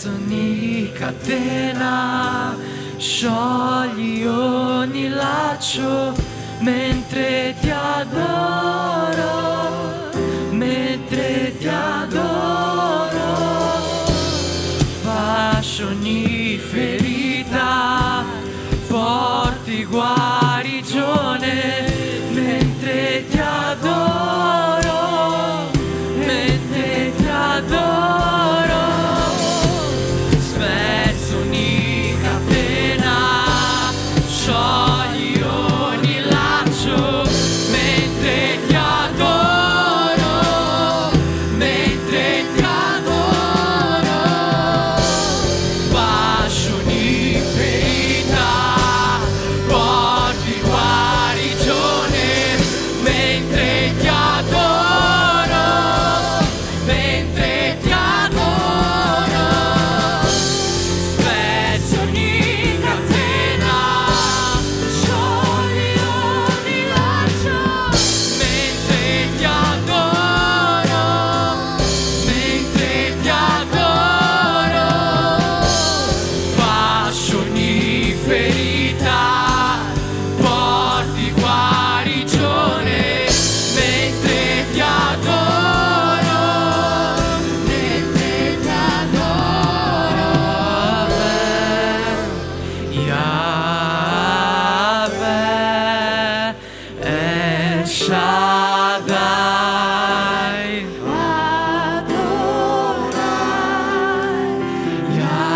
spezzo ogni catena, sciogli ogni laccio, mentre ti adoro, mentre ti adoro. Fascio ogni ferita, porti guarigione, mentre ti adoro, mentre ti adoro. Spezzo ogni catena, sciogli ogni laccio, mentre ti adoro, mentre ti adoro. Fascio ogni ferita, porti guarigione, mentre ti adoro, mentre ti adoro. Spezzo ogni catena, sciogli ogni laccio, mentre ti adoro, mentre ti adoro. Fascio ogni ferita, porti guarigione, mentre ti adoro, mentre ti adoro. Yahweh, El Shaddai, Adonai, Yahweh,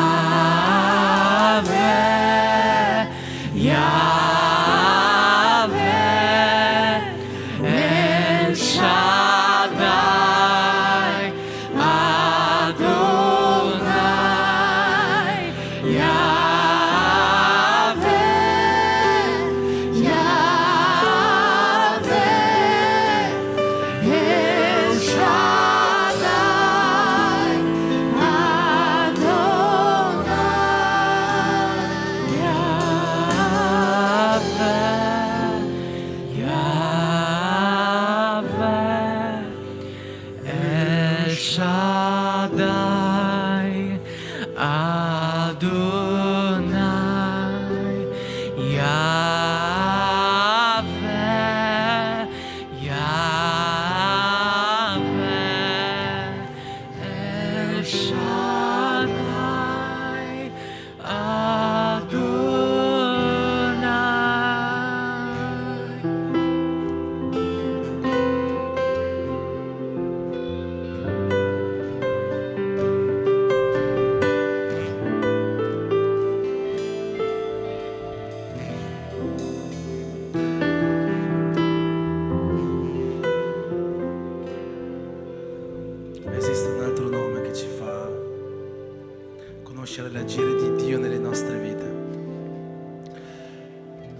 Yahweh, El Shaddai, Adonai, Yahweh, Yahweh, El Shaddai, Adonai, Yahweh, El Shaddai, Adonai, Yahweh, Yahweh, El Shaddai, Adonai. Esiste un altro nome che ci fa conoscere l'agire di Dio nelle nostre vite.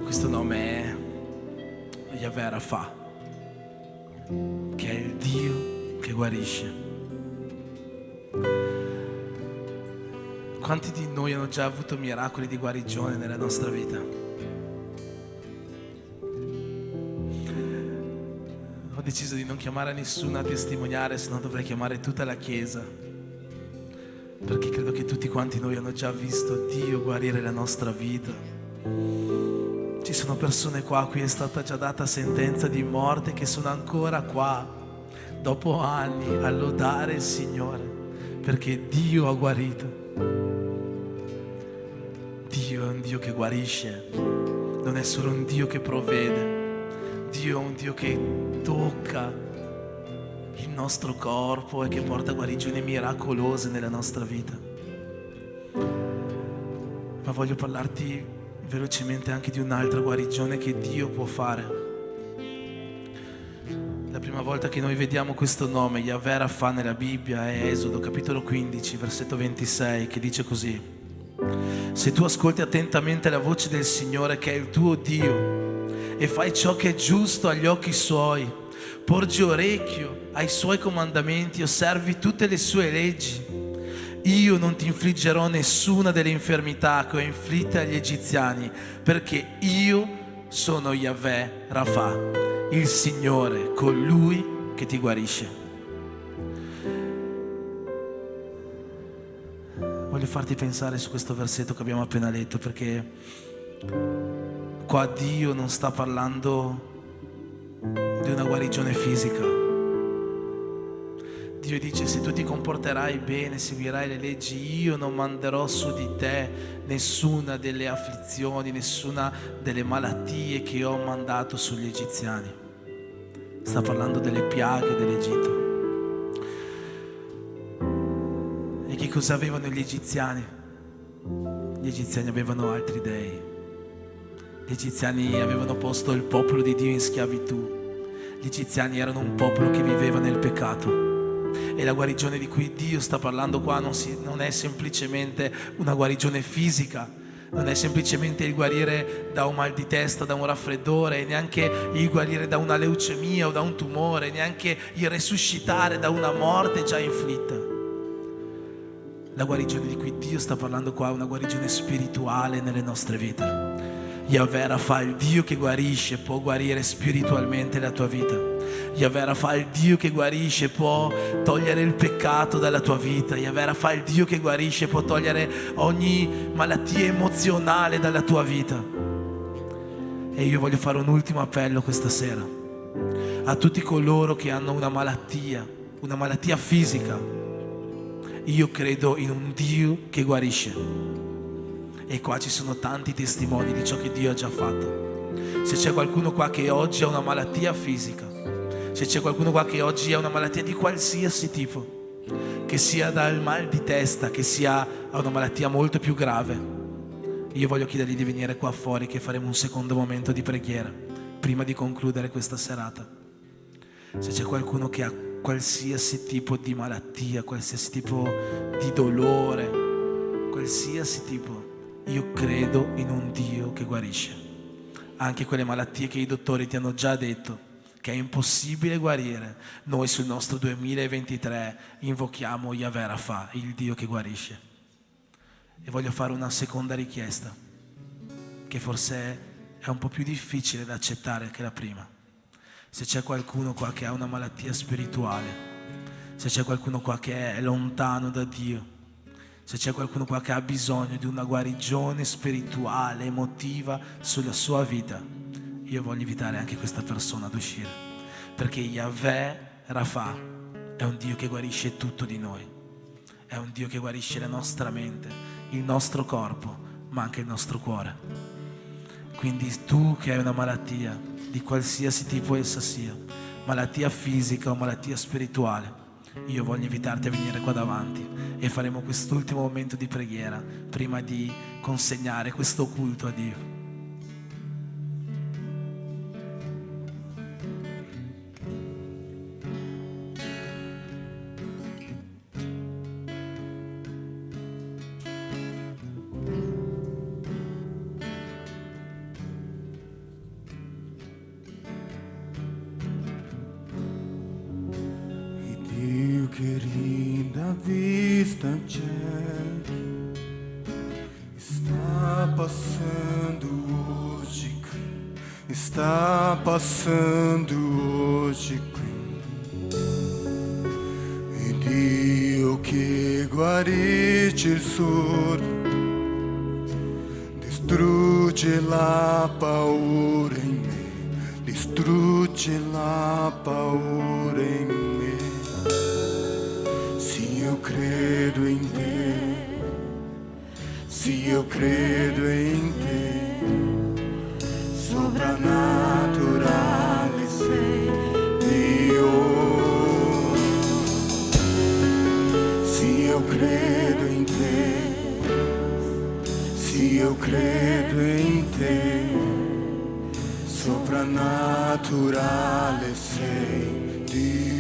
Questo nome è Yahweh Rafa, che è il Dio che guarisce. Quanti di noi hanno già avuto miracoli di guarigione nella nostra vita? Ho deciso di non chiamare nessuno a testimoniare, se no dovrei chiamare tutta la Chiesa, perché credo che tutti quanti noi hanno già visto Dio guarire la nostra vita. Ci sono persone qua a cui è stata già data sentenza di morte che sono ancora qua dopo anni a lodare il Signore perché Dio ha guarito. Dio è un Dio che guarisce, non è solo un Dio che provvede. Dio è un Dio che tocca il nostro corpo e che porta guarigioni miracolose nella nostra vita. Ma voglio parlarti velocemente anche di un'altra guarigione che Dio può fare. La prima volta che noi vediamo questo nome, Yahweh Rafa, nella Bibbia è Esodo capitolo 15, versetto 26, che dice così: se tu ascolti attentamente la voce del Signore che è il tuo Dio e fai ciò che è giusto agli occhi suoi, porgi orecchio ai suoi comandamenti, osservi tutte le sue leggi, io non ti infliggerò nessuna delle infermità che ho inflitte agli egiziani, perché io sono Yahweh Rafa, il Signore, colui che ti guarisce. Voglio voglio farti pensare su questo versetto che abbiamo appena letto, perché qua Dio non sta parlando di una guarigione fisica. Dio dice: se tu ti comporterai bene, seguirai le leggi, io non manderò su di te nessuna delle afflizioni, nessuna delle malattie che ho mandato sugli egiziani. Sta parlando delle piaghe dell'Egitto. E che cosa avevano gli egiziani? Gli egiziani avevano altri dei. Gli egiziani avevano posto il popolo di Dio in schiavitù. Gli egiziani erano un popolo che viveva nel peccato. E la guarigione di cui Dio sta parlando qua non è semplicemente una guarigione fisica, non è semplicemente il guarire da un mal di testa, da un raffreddore, neanche il guarire da una leucemia o da un tumore, neanche il resuscitare da una morte già inflitta. La guarigione di cui Dio sta parlando qua è una guarigione spirituale nelle nostre vite. Yahweh Rafa, il Dio che guarisce, può guarire spiritualmente la tua vita. Yahweh Rafa, il Dio che guarisce, può togliere il peccato dalla tua vita. Yahweh Rafa, il Dio che guarisce, può togliere ogni malattia emozionale dalla tua vita. E io voglio fare un ultimo appello questa sera a tutti coloro che hanno una malattia fisica. Io credo in un Dio che guarisce. E qua ci sono tanti testimoni di ciò che Dio ha già fatto. Se c'è qualcuno qua che oggi ha una malattia fisica, se c'è qualcuno qua che oggi ha una malattia di qualsiasi tipo, che sia dal mal di testa, che sia una malattia molto più grave, io voglio chiedergli di venire qua fuori, che faremo un secondo momento di preghiera prima di concludere questa serata. Se c'è qualcuno che ha qualsiasi tipo di malattia, qualsiasi tipo di dolore, qualsiasi tipo, io credo in un Dio che guarisce. Anche quelle malattie che i dottori ti hanno già detto che è impossibile guarire, noi sul nostro 2023 invochiamo Yahweh Rafa, il Dio che guarisce. E voglio fare una seconda richiesta, che forse è un po' più difficile da accettare che la prima. Se c'è qualcuno qua che ha una malattia spirituale, se c'è qualcuno qua che è lontano da Dio, se c'è qualcuno qua che ha bisogno di una guarigione spirituale, emotiva sulla sua vita, io voglio invitare anche questa persona ad uscire, perché Yahweh Rafa è un Dio che guarisce tutto di noi, è un Dio che guarisce la nostra mente, il nostro corpo, ma anche il nostro cuore. Quindi tu che hai una malattia, di qualsiasi tipo essa sia, malattia fisica o malattia spirituale, io voglio invitarti a venire qua davanti e faremo quest'ultimo momento di preghiera prima di consegnare questo culto a Dio. Querida vista c'è, está passando hoje qui, está passando hoje qui. E Dio che guarisce il sordo, distrugge la paura in me, distrugge la paura in me. Io credo in te, sì, io credo in te, sovrannaturale sei Dio. Sì, io credo in te, sì, io credo in te, sovrannaturale sei Dio.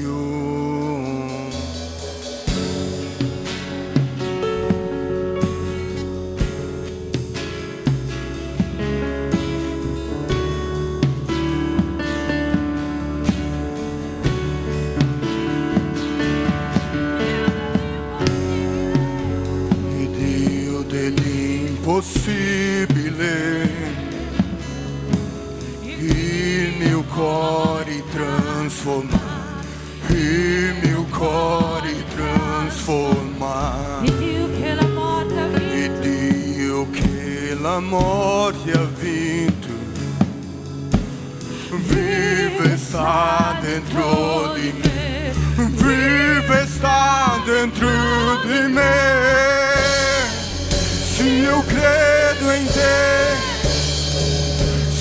Possibile, il mio cuore trasforma, il mio cuore trasforma. Il Dio che la morte la morte ha vinto, vive sta dentro di me, vive sta dentro di me. Se io credo in te,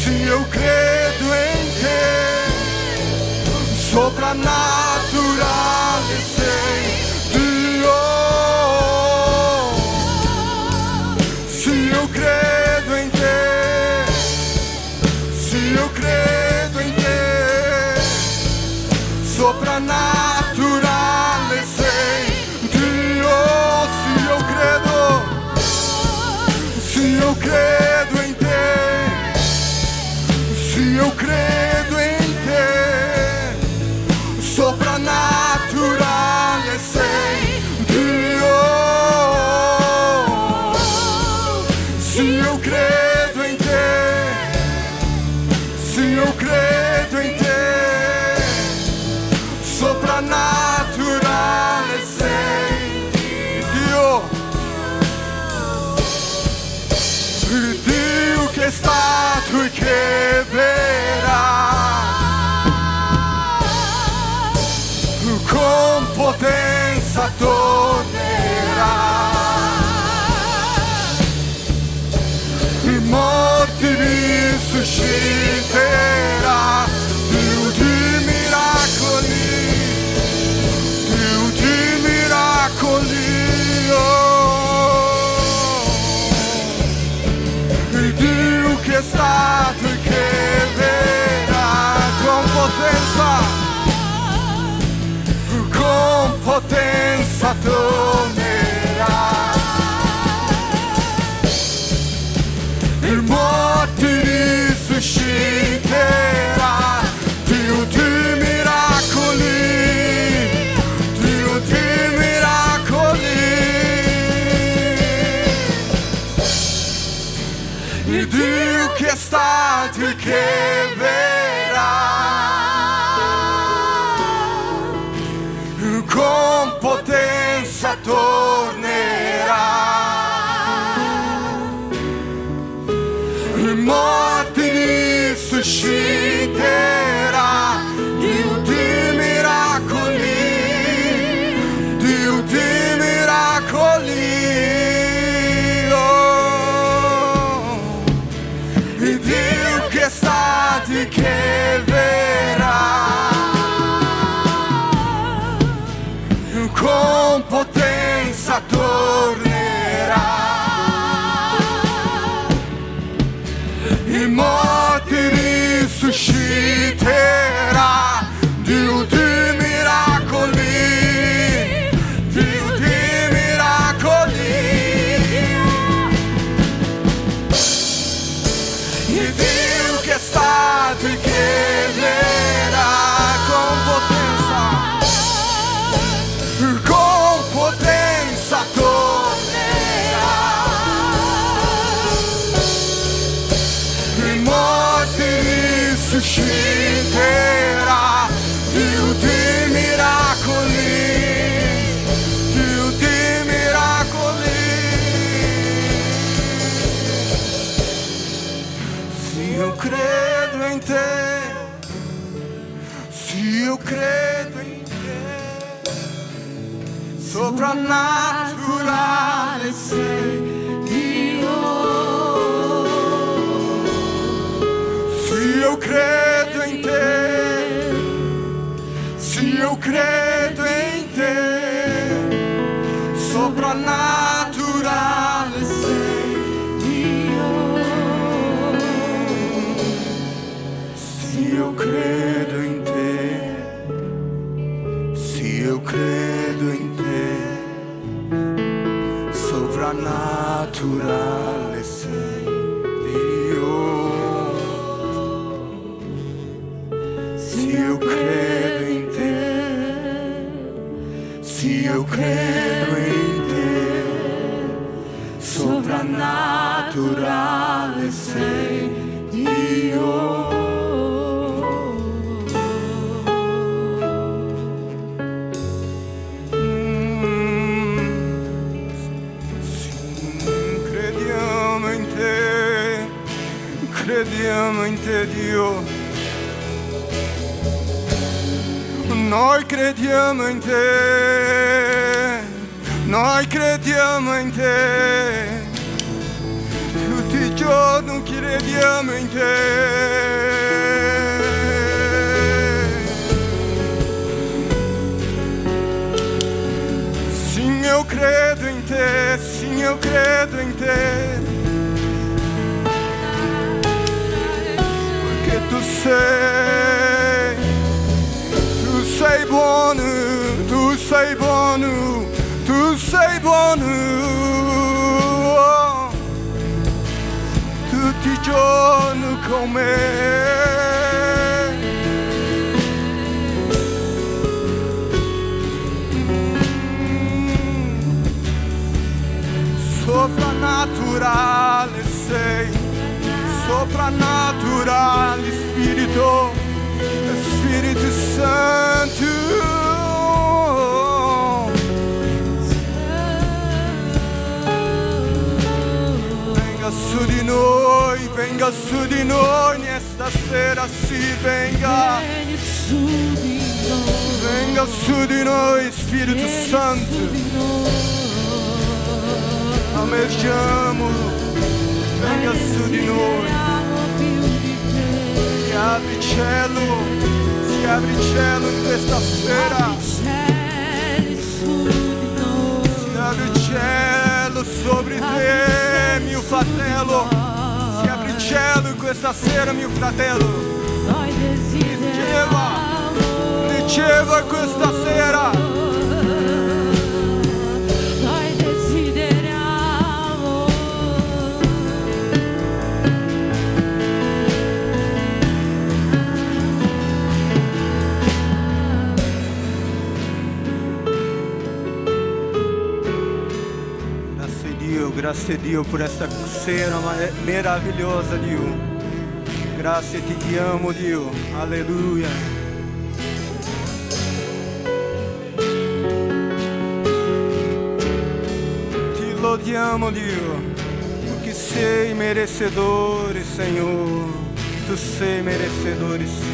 se io credo in te, soprannaturale sei Dio. Se io credo in te, se io credo in te, soprannaturale sei Dio. Se io credo, se io credo in te, se io credo in te, soprannaturale sei Dio. Se io credo in te, se io credo in te, soprannaturale sei Dio. Il Dio che è stato e che verrà, con potenza tornerà. I morti risusciterà. Dio di miracoli, Dio di miracoli. Il Dio che è stato e che verrà, con potenza tornerà. Il morti risusciterà. Dio di miracoli, Dio di miracoli. Il Dio che è stato e che verrà, con potenza tornerà. Il morti risusciterà. Dio di miracoli, Dio di miracoli. Oh, il Dio che è stato e che verrà, con potenza tornerà. I morti risusciterà. Dio di miracoli, Dio di miracoli. Il Dio che è stato e che verrà, con potenza tornerà. I morti risusciterà. Dio di miracoli, Dio di miracoli. Se io credo in te, se io credo in te, soprannaturale sei Dio. Se io credo in te, se io credo in te, soprannaturale sei Dio. Se io credo in te, se io credo in te, soprannaturale sei Dio. Se io credo in te, se io credo in te, soprannaturale sei Dio. Crediamo in te. crediamo in te, Dio. Noi crediamo in te. Noi crediamo in te. Tutti i giorni crediamo in te. Sim, eu credo em te. Sim, eu credo em te. Porque tu sei buono, tu sei buono, tu sei buono. Tutti i giorni con me. Soprannaturale sei, soprannaturale Spirito, Spirito Santo. Venga su di noi nesta sera, sì, venga. Venga su di noi, Spirito Santo. Amergiamo, venga su di noi. Si apre il cielo in questa sera. Si apre il cielo sobre te, mio fratello. Si apre il cielo in questa sera, mio fratello. Riceva questa sera. Grazie a Dio por esta cena meravigliosa, Dio. Grazie, ti amo, Dio. Alleluia. Ti lodiamo, Dio, porque sei merecedor, Senhor. Tu sei merecedor, sim.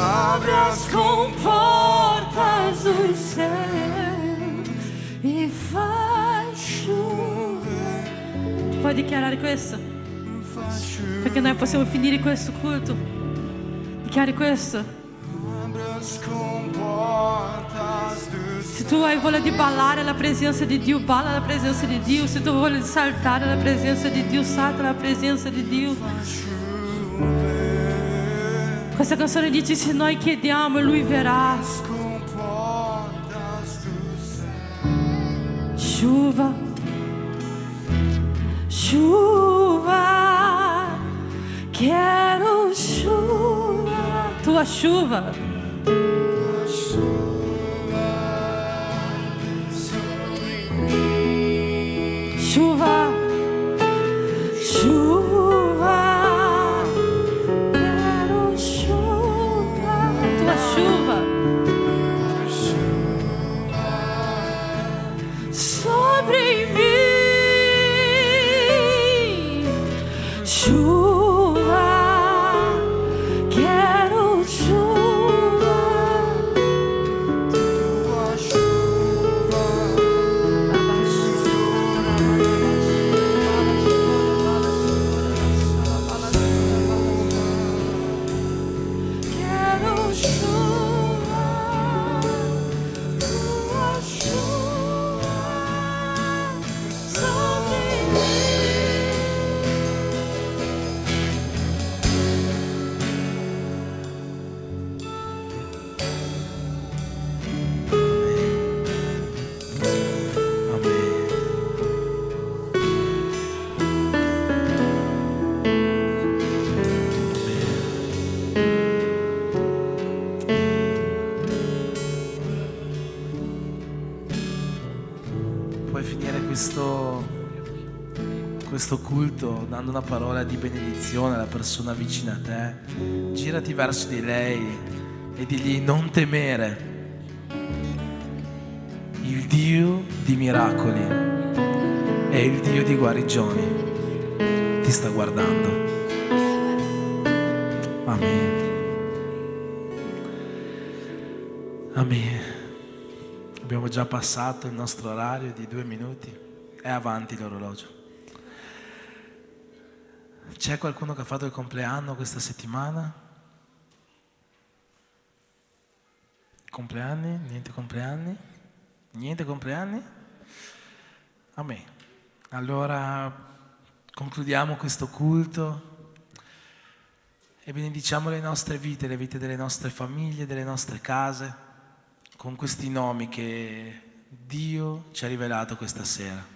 Abre as comportas dos céus e faz chover. Puoi dichiarare questo? Perché noi possiamo finire questo culto. Dichiari questo. Abre as comportas Se tu hai voglia di ballare alla presenza di Dio, balla alla presenza di Dio. Se tu hai voglia di saltare alla presenza di Dio, salta alla presenza di Dio. Questa canzone dice: se noi chiediamo, Lui verrà. Chuva, chuva, quero chuva, tua chuva. Chuva, chuva, quero chuva, tua chuva. Sobre mim, chuva, quero chuva, tua chuva. Quero chuva, tua chuva. Puoi finire questo culto dando una parola di benedizione alla persona vicina a te. Girati verso di lei e digli: non temere, il Dio di miracoli e il Dio di guarigioni ti sta guardando. Amen. Amen. Abbiamo già passato il nostro orario di 2 minuti. È avanti l'orologio. C'è qualcuno che ha fatto il compleanno questa settimana? Compleanni? Niente compleanni? Niente compleanni? Amen. Allora concludiamo questo culto e benediciamo le nostre vite, le vite delle nostre famiglie, delle nostre case, con questi nomi che Dio ci ha rivelato questa sera.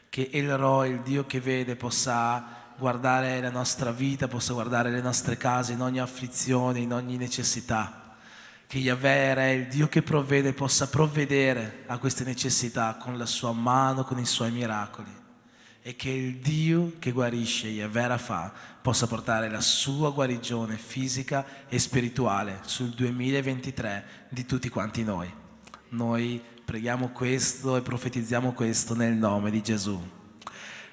Che El Roi, il Dio che vede, possa guardare la nostra vita, possa guardare le nostre case in ogni afflizione, in ogni necessità. Che Yahweh Re, il Dio che provvede, possa provvedere a queste necessità con la sua mano, con i suoi miracoli. E che il Dio che guarisce, Yahweh Rafa, possa portare la sua guarigione fisica e spirituale sul 2023 di tutti quanti noi. Noi preghiamo questo e profetizziamo questo nel nome di Gesù.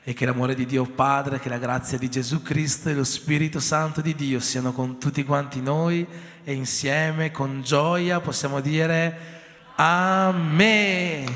E che l'amore di Dio Padre, che la grazia di Gesù Cristo e lo Spirito Santo di Dio siano con tutti quanti noi, e insieme con gioia possiamo dire Amen.